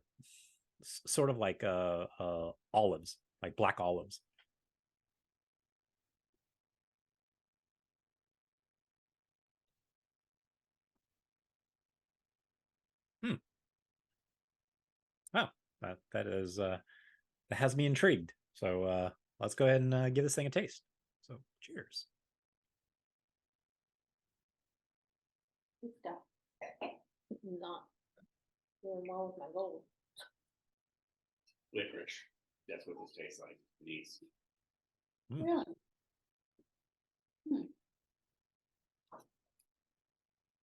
sort of like olives, like black olives. Oh, that is that has me intrigued. So let's go ahead and give this thing a taste. So cheers. Not doing well with my gold. Licorice. That's what this tastes like. These. Really?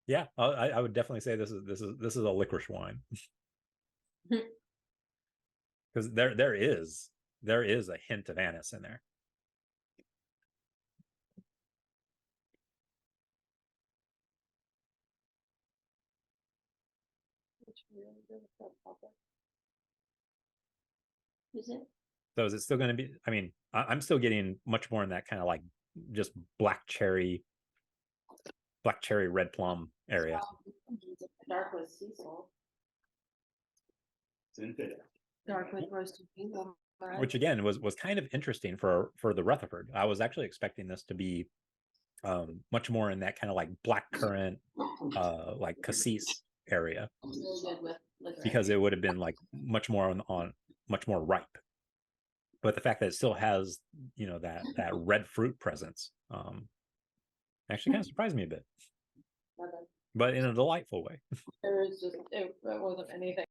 Yeah, I would definitely say this is a licorice wine. Because there is a hint of anise in there. Is it? So is it still going to be? I mean, I'm still getting much more in that kind of like just black cherry, red plum area. Dark with sea salt. Dark with roasted beans. Which again was kind of interesting for the Rutherford. I was actually expecting this to be much more in that kind of like black currant, like cassis area, Really good with licorice. because it would have been like much more on much more ripe. But the fact that it still has, you know, that red fruit presence actually kind of surprised me a bit, but in a delightful way. There was just it wasn't anything.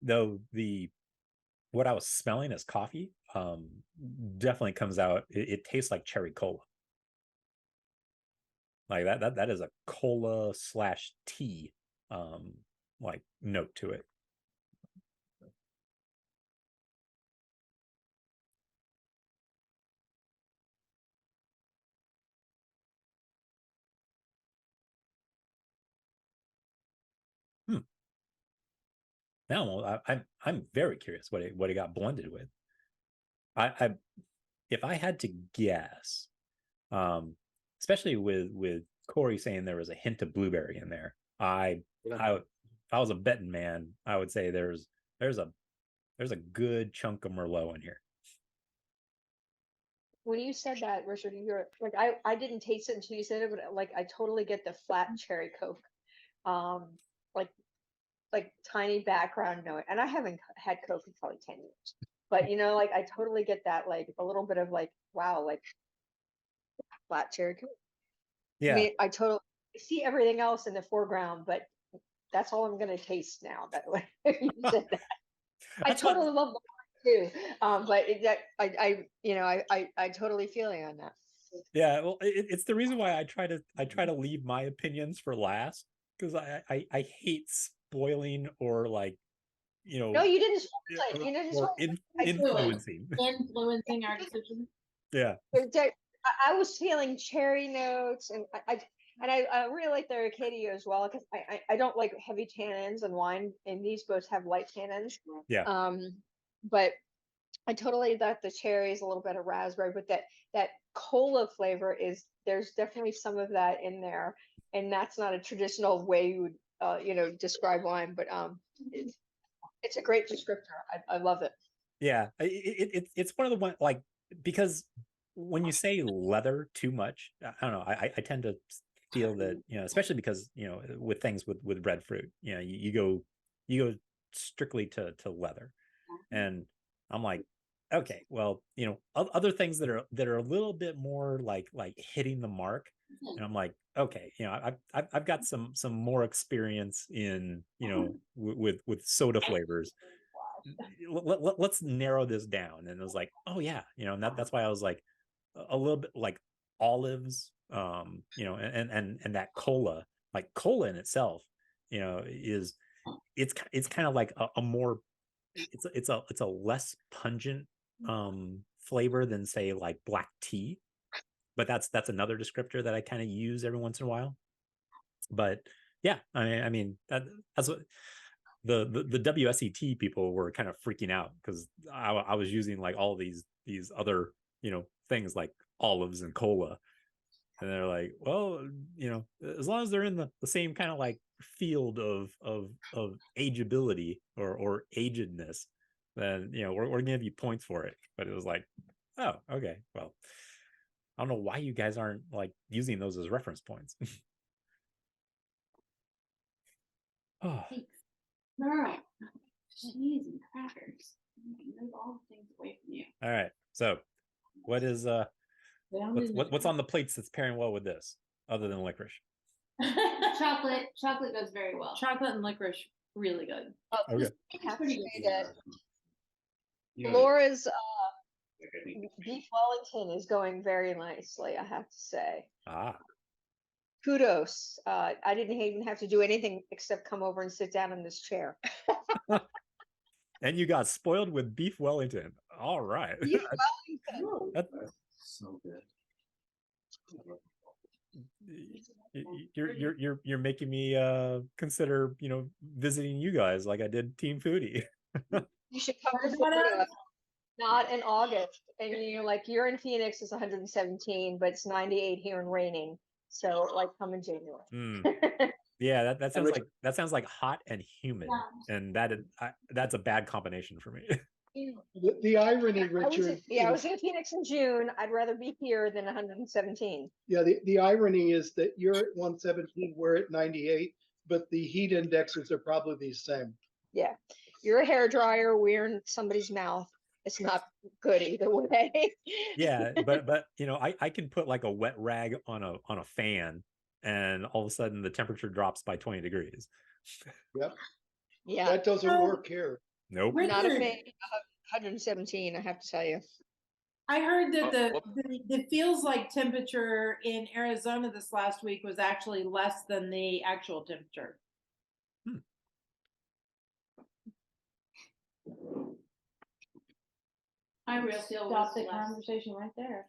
Though what I was smelling as coffee definitely comes out. It tastes like cherry cola. Like that is a cola / tea like note to it. Now I'm very curious what it got blended with. I if I had to guess, especially with Corey saying there was a hint of blueberry in there, if I was a betting man, I would say there's a good chunk of Merlot in here. When you said that, Richard, you're like, I didn't taste it until you said it, but like I totally get the flat cherry Coke, like tiny background note. And I haven't had Coke in probably 10 years, but you know, like I totally get that, like a little bit of like, wow, like flat cherry Coke. Yeah, I mean, I totally see everything else in the foreground, but that's all I'm gonna taste now. That way you said that. I totally love the wine too. But I totally feel you on that. Yeah, well, it's the reason why I try to leave my opinions for last, because I hate spoiling or like, you know. No, you didn't spoil it. You didn't or spoil it. influencing. Influencing our decision. Yeah. I was feeling cherry notes, and I really like the Acacia as well, because I don't like heavy tannins in wine, and these both have light tannins. Yeah. But I totally got the cherries, a little bit of raspberry, but that cola flavor there's definitely some of that in there, and that's not a traditional way you would describe wine, but it's a great descriptor. I love it. Yeah, it's one of the one, like, because when you say leather too much, I don't know, I tend to feel that, especially because, with things with red fruit, you go strictly to leather, and I'm like, okay, well, other things that are a little bit more like hitting the mark, and I'm like, okay, I've got some more experience in, with soda flavors. Let's narrow this down. And it was like, oh yeah, and that's why I was like a little bit like olives, and that cola, like cola in itself, is it's kind of like a more, it's a less pungent flavor than, say, like black tea, but that's another descriptor that I kind of use every once in a while. But yeah, I mean that's what the WSET people were kind of freaking out, because I was using like all these other things like olives and cola, and they're like, well, as long as they're in the same kind of like field of ageability or agedness, then we're gonna give you points for it. But it was like, oh, okay, well, I don't know why you guys aren't like using those as reference points. Oh. Girl, cheese and crackers. Move all the things away from you. All right. So, what is what's on the plates that's pairing well with this, other than licorice? Chocolate goes very well. Chocolate and licorice, really good. Okay. I have to say that You know, Laura's like, I think beef Wellington is going very nicely, I have to say. Ah. Kudos. I didn't even have to do anything except come over and sit down in this chair. And you got spoiled with beef Wellington. All right. Beef Wellington. That's So good. you're making me consider visiting you guys like I did Team Foodie. You should come to Florida, not in August. And you're in Phoenix, it's 117, but it's 98 here and raining. So like come in January. Yeah, that sounds like hot and humid, and that's a bad combination for me. The irony, Richard. I was in Phoenix in June. I'd rather be here than 117. Yeah, the irony is that you're at 117, we're at 98, but the heat indexes are probably the same. Yeah, you're a hairdryer. We're in somebody's mouth. It's not good either way. Yeah, but I can put like a wet rag on a fan, and all of a sudden the temperature drops by 20 degrees. Yep. Yeah, That doesn't work here. Nope. not a fan of 117. I have to tell you. I heard that the feels like temperature in Arizona this last week was actually less than the actual temperature. I really feel Stop the conversation right there.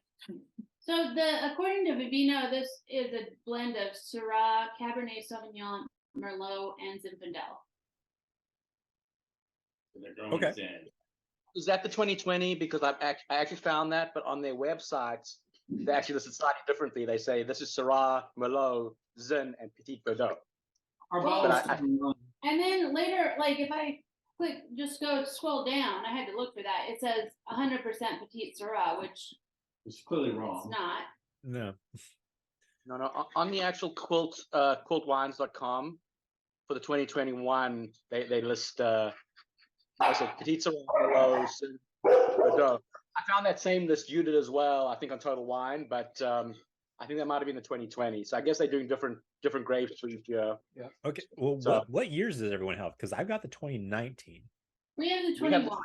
So according to Vivino, this is a blend of Syrah, Cabernet Sauvignon, Merlot, and Zinfandel. so they're growing Okay. this in. Is that the 2020? Because I actually found that, but on their websites, they actually list it slightly differently. They say this is Syrah, Merlot, Zin, and Petit Verdot. Our Well, bottles. And then later, like if I scroll down, I had to look for that. It says 100% Petit Syrah, which It's clearly it's wrong. not. No. No, on the actual Quilt, quiltwines.com for the 2021, they list also Petit Syrah, Merlot, Zin, Verdot. I found that same list you did as well, I think on Total Wine, but I think that might have been the 2020. So I guess they're doing different grapes for each year. Okay. Well, So- what years does everyone have? Because I've got the 2019. We have the We have 21.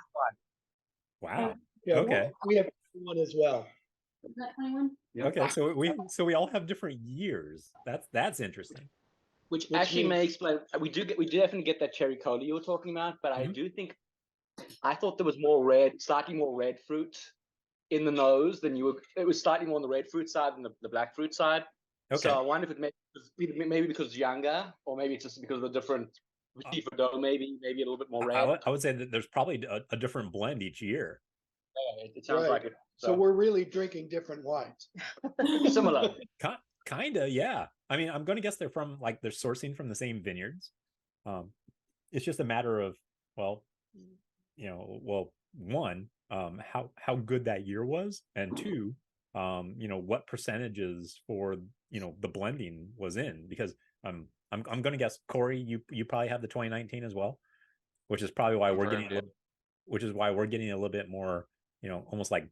Wow. Yeah, Okay. we have one as well. Is that 21? Okay. So we all have different years. That's interesting. Which Which actually means- may explain. We definitely get that cherry cola you were talking about, but I Mhm. do think I thought there was slightly more red fruit in the nose than it was slightly more on the red fruit side than the black fruit side. Okay. So I wonder if maybe because it's younger, or maybe it's just because of the different cheaper dough, maybe a little bit more red. I would say that there's probably a different blend each year. Yeah, it sounds like it. So we're really drinking different wines. Similar. Kinda, yeah. I mean, I'm going to guess they're sourcing from the same vineyards. It's just a matter of, well, one, how good that year was, and two, what percentages for the blending was in, because I'm going to guess, Corey, you probably have the 2019 as well, which is probably why we're getting a little bit more, almost like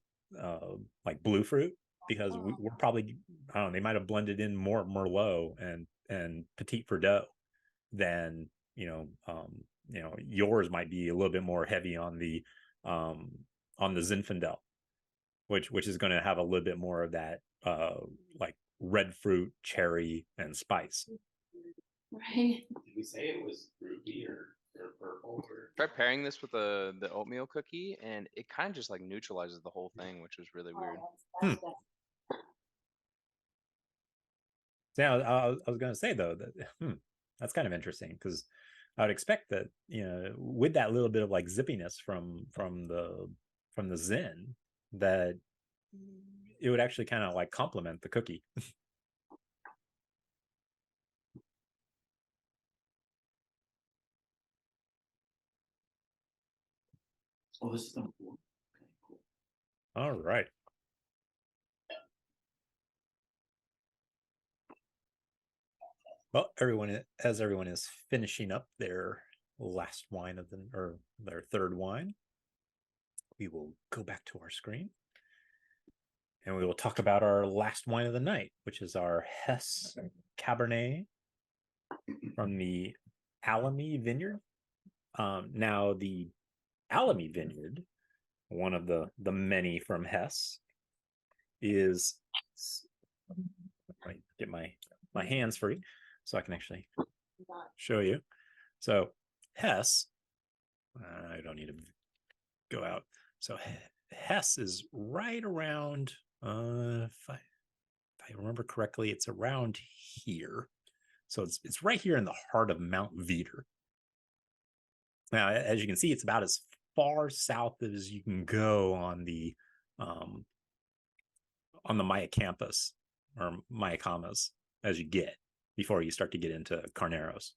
blue fruit, because we're probably, I don't know, they might have blended in more Merlot and Petit Verdot than yours might be a little bit more heavy on the Zinfandel, which is going to have a little bit more of that like red fruit, cherry, and spice. Right. Did we say it was ruby or purple? Try pairing this with the oatmeal cookie, and it kind of just like neutralizes the whole thing, which was really weird. Yeah, I was going to say though that that's kind of interesting, because I would expect that with that little bit of like zippiness from the Zin, that it would actually kind of like complement the cookie. Oh, this is number 4. Okay, cool. All right. Well, as everyone is finishing up their last wine or their third wine, we will go back to our screen and we will talk about our last wine of the night, which is our Hess Cabernet from the Allomi Vineyard. Now, the Allomi Vineyard, one of the many from Hess, is, let me get my hands free so I can actually show you. So Hess, I don't need to go out. So Hess is right around, if I remember correctly, it's around here. So it's right here in the heart of Mount Veeder. Now, as you can see, it's about as far south as you can go on the Maya campus or Mayacamas as you get before you start to get into Carneros.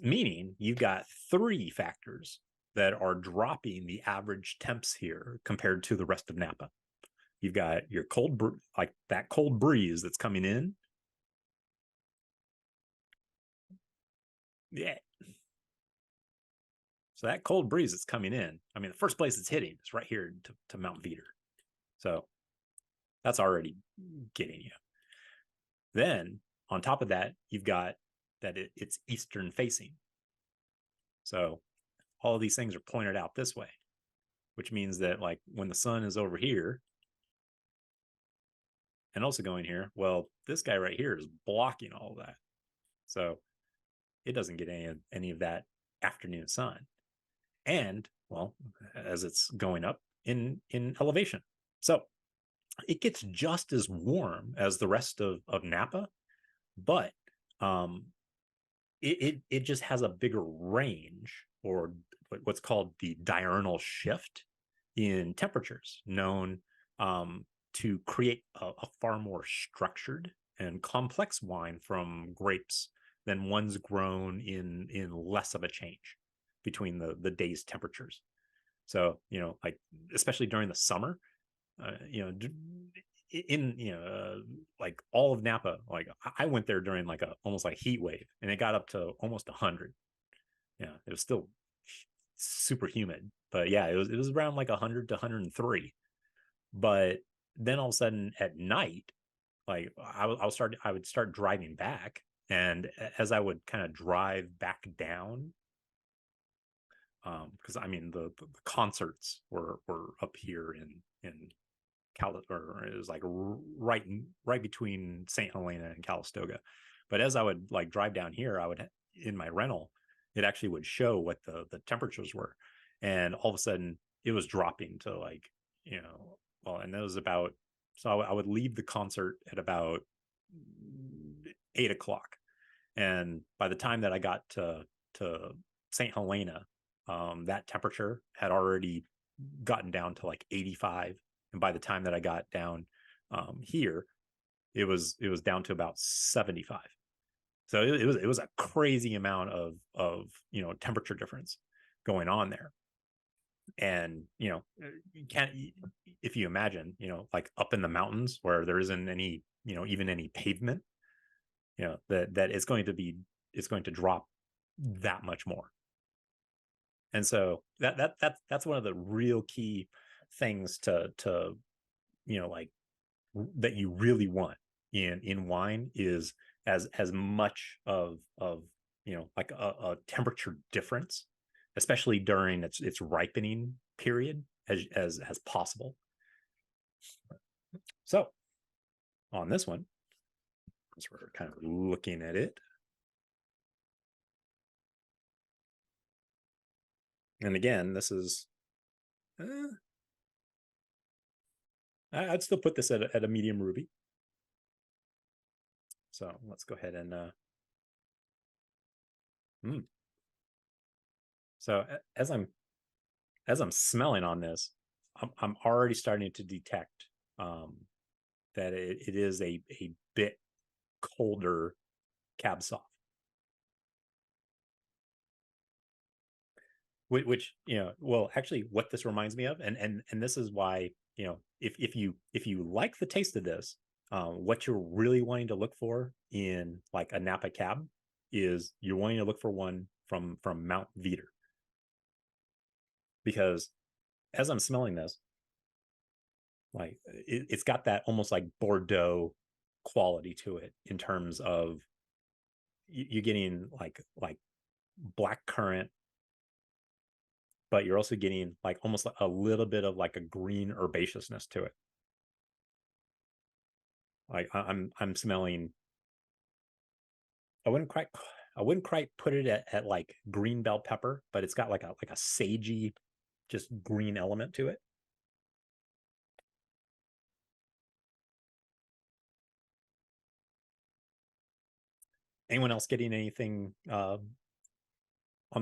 Meaning you've got 3 factors that are dropping the average temps here compared to the rest of Napa. You've got your like that cold breeze that's coming in. Yeah. So that cold breeze that's coming in, I mean, the first place it's hitting is right here to Mount Veeder. So that's already getting you. Then on top of that, you've got that it's eastern facing. So all of these things are pointed out this way, which means that like when the sun is over here and also going here, well, this guy right here is blocking all of that. So it doesn't get any of that afternoon sun. And well, as it's going up in elevation. So it gets just as warm as the rest of Napa, but it just has a bigger range, or what's called the diurnal shift in temperatures, known to create a far more structured and complex wine from grapes than ones grown in less of a change between the day's temperatures. So, like, especially during the summer, like all of Napa, like I went there during like almost like heat wave, and it got up to almost 100. Yeah, it was still super humid, but yeah, it was around like 100 to 103. But then all of a sudden at night, like I would start driving back, and as I would kind of drive back down, because I mean the concerts were up here in or it was like right between St. Helena and Callistoga. But as I would like drive down here, I would, in my rental, it actually would show what the temperatures were, and all of a sudden it was dropping to like well, and that was about, so I would leave the concert at about 8 o'clock. And by the time that I got to St. Helena, that temperature had already gotten down to like 85. And by the time that I got down here, it was down to about 75. So it was a crazy amount of temperature difference going on there. And you can't, if you imagine, like up in the mountains where there isn't any, even any pavement, that it's going to drop that much more. And so that's one of the real key things to like that you really want in wine is as much of like a temperature difference, especially during its ripening period, as possible. So on this one, as we're kind of looking at it, and again, this is I'd still put this at a medium ruby. So let's go ahead and so as I'm smelling on this, I'm already starting to detect that it is a bit colder Cab Sauv, which well, actually what this reminds me of, and this is why, if you like the taste of this, what you're really wanting to look for in like a Napa Cab is you're wanting to look for one from Mount Veeder, because as I'm smelling this, like it's got that almost like Bordeaux quality to it in terms of you're getting like black currant, but you're also getting like almost a little bit of like a green herbaceousness to it. Like I'm smelling, I wouldn't quite put it at like green bell pepper, but it's got like a sagey, just green element to it. Anyone else getting anything on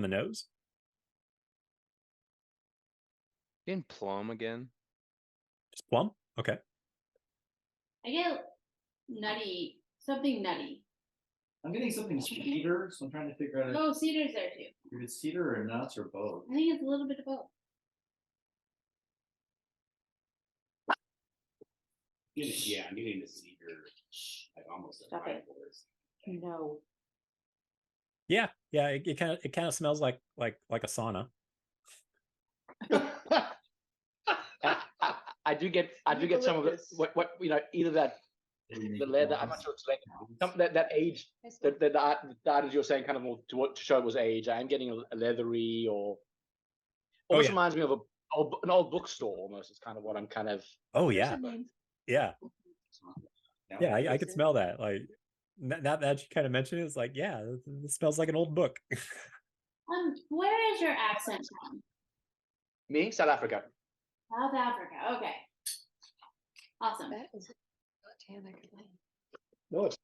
the nose? Getting plum again. Just plum? Okay. I get nutty, something nutty. I'm getting something cedar, so I'm trying to figure out Oh, cedar's there too. if it's cedar or nuts or both. I think it's a little bit of both. I'm getting the cedar, like almost a Stop pine it. forest. No. Yeah, it kind of smells like a sauna. I do get some of it. What either that the leather. I'm not sure it's leather. That age the items you're saying kind of more to show it was age. I'm getting a leathery or almost reminds me of an old bookstore almost. It's kind of what I'm kind of. Oh yeah, yeah. I could smell that. Like now that you kind of mentioned it, it's like, yeah, it smells like an old book. Where is your accent from? Me, South Africa. South Africa. Okay. Awesome. That is not tannic. No, it's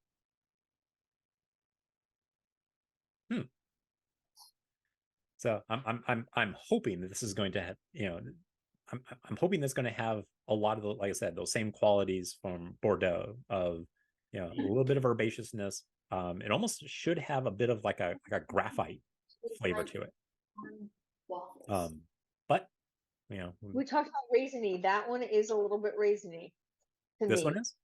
So I'm hoping that this is going to have, I'm hoping that's going to have a lot of the, like I said, those same qualities from Bordeaux of, a little bit of herbaceousness. It almost should have a bit of like a graphite flavor to it. But We talked about raisiny. That one is a little bit raisiny. This one is?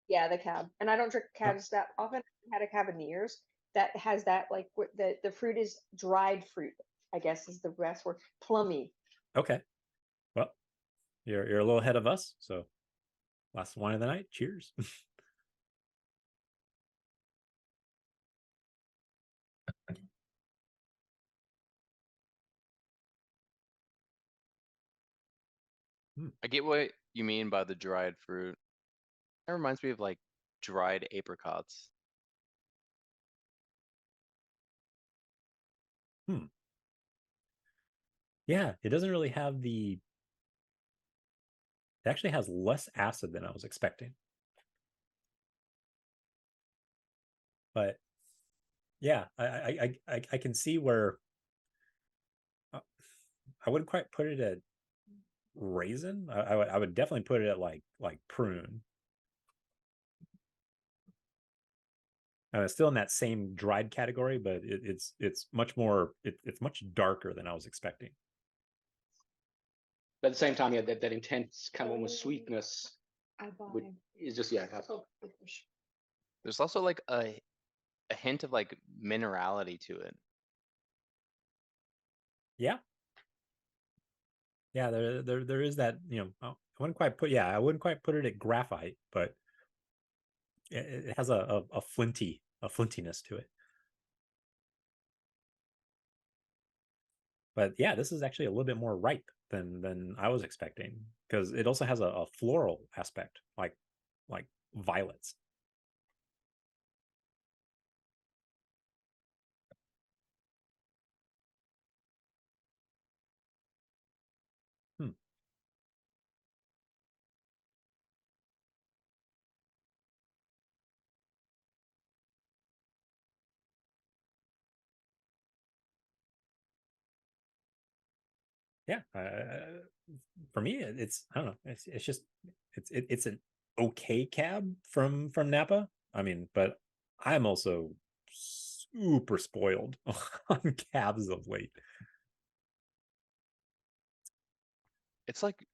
Yeah, the cab. And I don't drink cabs that often. I had a Cabernet that has that, like, the fruit is dried fruit, I guess is the best word. Plummy. Okay. Well, you're a little ahead of us. So last wine of the night. Cheers. I get what you mean by the dried fruit. That reminds me of like dried apricots. Yeah, it doesn't really have the it actually has less acid than I was expecting. But yeah, I can see where I wouldn't quite put it at raisin. I would definitely put it at like prune. It's still in that same dried category, but it's much more, it's much darker than I was expecting. But at the same time, yeah, that intense kind of almost sweetness I would, buy. is just, yeah. There's also like a hint of like minerality to it. Yeah. Yeah, there is that, you know, I wouldn't quite put it at graphite, but it has a flintiness to it. But yeah, this is actually a little bit more ripe than I was expecting, because it also has a floral aspect, like violets. Yeah, for me, it's, I don't know, it's just it's an okay cab from Napa. I mean, but I'm also super spoiled on cabs of late. It's like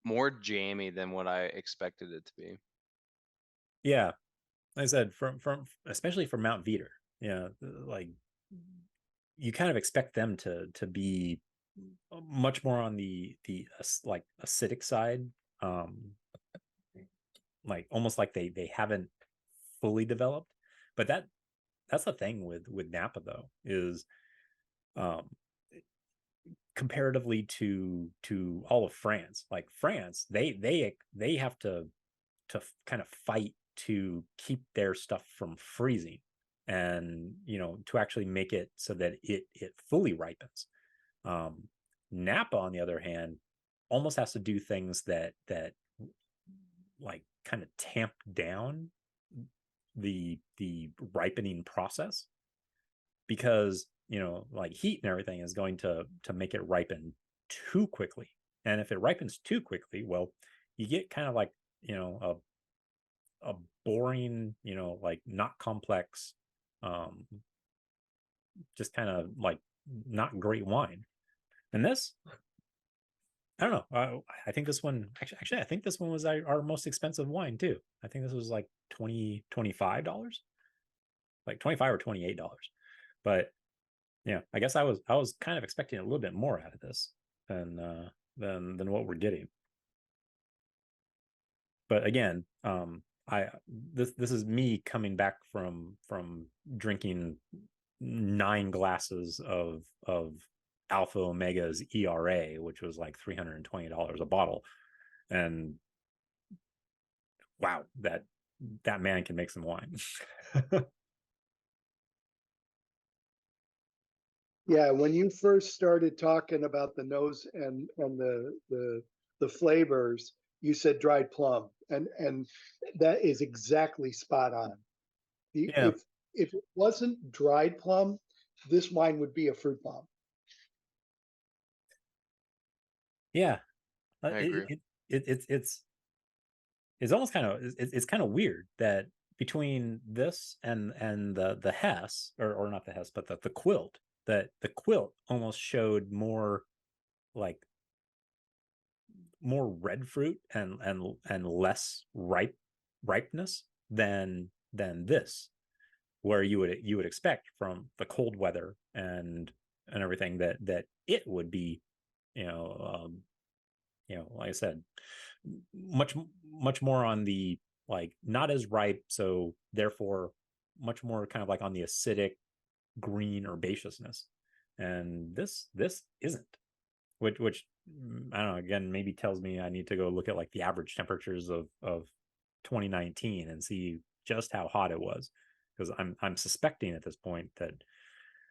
more jammy than what I expected it to be. Yeah, like I said, from especially from Mount Veeder, yeah, like you kind of expect them to be much more on the like acidic side, like almost like they haven't fully developed. But that's the thing with Napa though, is comparatively to all of France, like France, they have to kind of fight to keep their stuff from freezing, and you know, to actually make it so that it fully ripens. Napa, on the other hand, almost has to do things that like kind of tamp down the ripening process, because you know, like heat and everything is going to make it ripen too quickly. And if it ripens too quickly, well, you get kind of like, you know, a boring, you know, like not complex, just kind of like not great wine. And this, I don't know. I think this one actually I think this one was our most expensive wine too. I think this was like $25, like $25 or $28. But yeah, I guess I was kind of expecting a little bit more out of this than what we're getting. But again, this is me coming back from drinking 9 glasses of Alpha Omega's ERA, which was like $320 a bottle, and wow, that man can make some wine. Yeah, when you first started talking about the nose and the flavors, you said dried plum, and that is exactly spot on. Yeah. If it wasn't dried plum, this wine would be a fruit bomb. Yeah, I agree. it's almost kind of it's kind of weird that between this and the Hess, or not the Hess, but the Quilt, that the Quilt almost showed more like more red fruit and less ripeness than this, where you would expect from the cold weather and everything that it would be, you know, like I said, much more on the like not as ripe, so therefore much more kind of like on the acidic green herbaceousness. And this isn't, which I don't know, again, maybe tells me I need to go look at like the average temperatures of 2019 and see just how hot it was, because I'm suspecting at this point that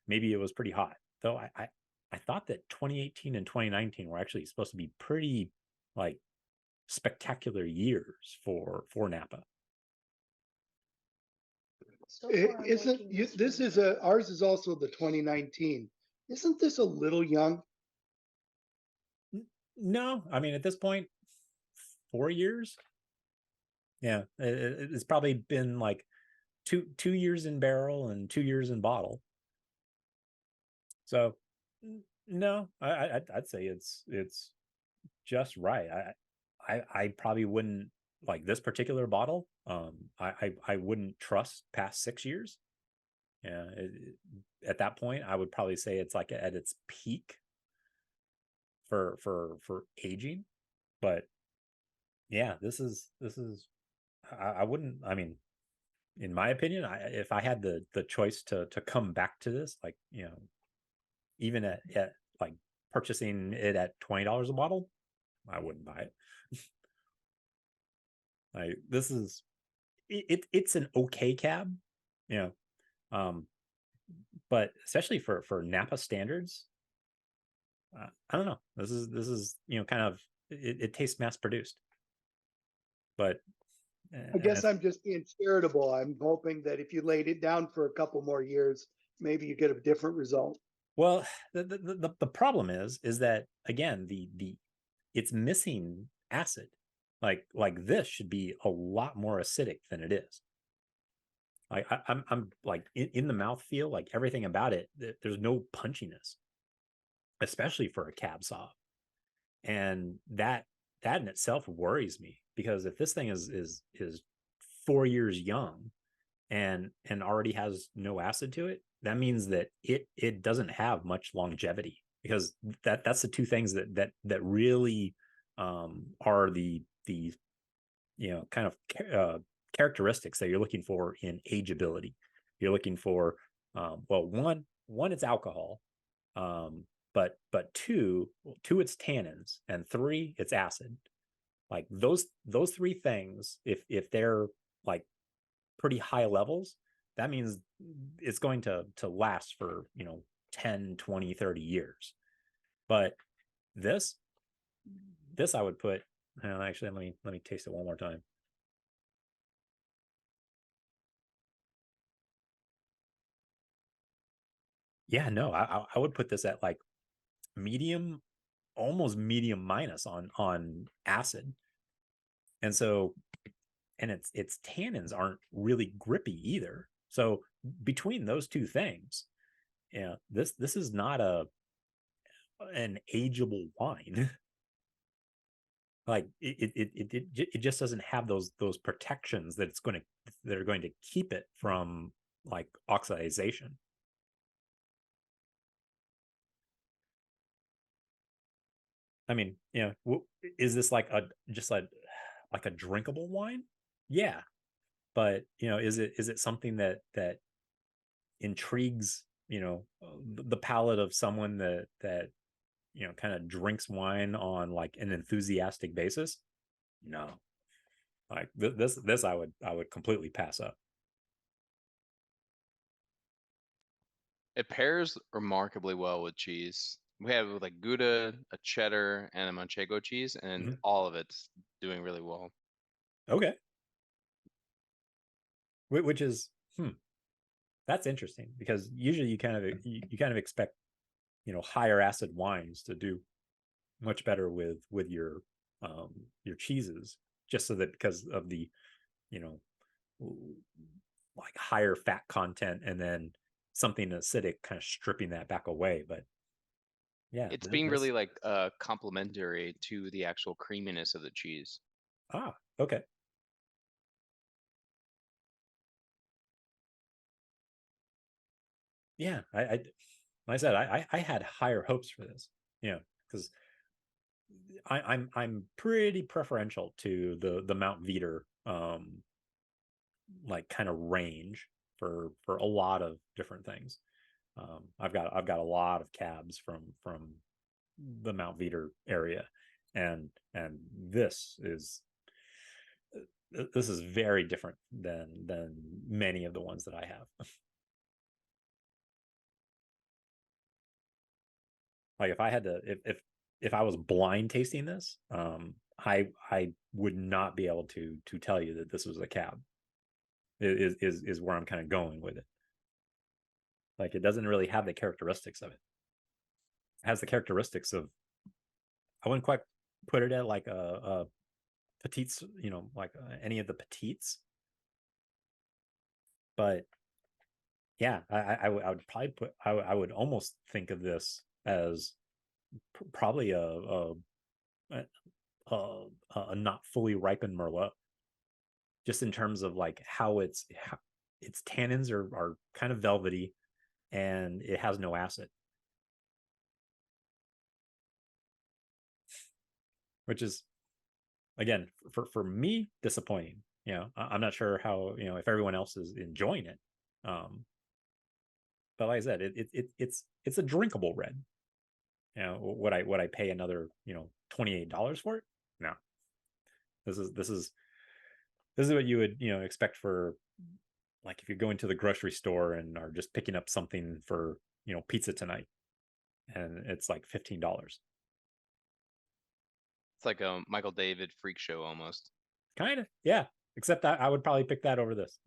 maybe it was pretty hot, though I thought that 2018 and 2019 were actually supposed to be pretty like spectacular years for Napa. So far, I'm Isn't liking you, this one. is ours is also the 2019. Isn't this a little young? No, I mean, at this point, 4 years. Yeah, it's probably been like 2 years in barrel and 2 years in bottle. So no, I'd say it's just right. I probably wouldn't like this particular bottle. I wouldn't trust past 6 years. Yeah, at that point, I would probably say it's like at its peak for aging. But yeah, this is I wouldn't. I mean, in my opinion, if I had the choice to come back to this, like, you know, even at like purchasing it at $20 a bottle, I wouldn't buy it. Like, this is it's an okay cab, you know, but especially for Napa standards, I don't know. This is you know, kind of it tastes mass produced, but I guess I'm just being charitable. I'm hoping that if you laid it down for a couple more years, maybe you get a different result. well, the problem is that, again, the it's missing acid. Like this should be a lot more acidic than it is. Like I'm like in the mouth feel, like everything about it, there's no punchiness, especially for a cab sauv. And that in itself worries me, because if this thing is 4 years young and already has no acid to it, that means that it doesn't have much longevity, because that's the two things that really are the you know, kind of characteristics that you're looking for in ageability. You're looking for well, one it's alcohol, but two it's tannins, and three it's acid. Like those three things, if they're like pretty high levels, that means it's going to last for, you know, 10, 20, 30 years. But this I would put, actually, let me taste it one more time. Yeah, no, I would put this at like medium, almost medium minus on acid. And so, and its tannins aren't really grippy either. So between those two things, yeah, this is not an ageable wine. Like it just doesn't have those protections that are going to keep it from like oxidization. I mean, you know, is this like just like a drinkable wine? Yeah, but you know, is it something that intrigues, you know, the palate of someone that you know, kind of drinks wine on like an enthusiastic basis? No. Like this I would completely pass up. It pairs remarkably well with cheese. We have like gouda, a cheddar, and a manchego cheese, and all of it's doing really well. Okay. Which is that's interesting, because usually you kind of expect, you know, higher acid wines to do much better with your cheeses, just so that, because of the, you know, like higher fat content, and then something acidic kind of stripping that back away. But yeah, It's being really like complementary to the actual creaminess of the cheese. Okay. Yeah, like I said, I had higher hopes for this, you know, because I'm pretty preferential to the Mount Veeder like kind of range for a lot of different things. I've got a lot of cabs from the Mount Veeder area, and this is very different than many of the ones that I have. Like if I had to, if I was blind tasting this, I would not be able to tell you that this was a cab. Is where I'm kind of going with it. Like, it doesn't really have the characteristics of it. It has the characteristics of, I wouldn't quite put it at like a Petits, like any of the Petits. But yeah, I would probably put, I would almost think of this as probably a not fully ripened Merlot, just in terms of like how its tannins are kind of velvety, and it has no acid, which is, again, for me, disappointing. I'm not sure how, if everyone else is enjoying it. But like I said, it's a drinkable red. Would I pay another $28 for it? No. This is what you would expect for, like, if you're going to the grocery store and are just picking up something for pizza tonight, and it's like $15. It's like a Michael David freak show almost. Kind of, yeah. Except I would probably pick that over this.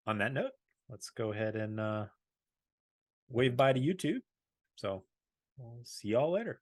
On that note, let's go ahead and wave bye to YouTube. So we'll see y'all later.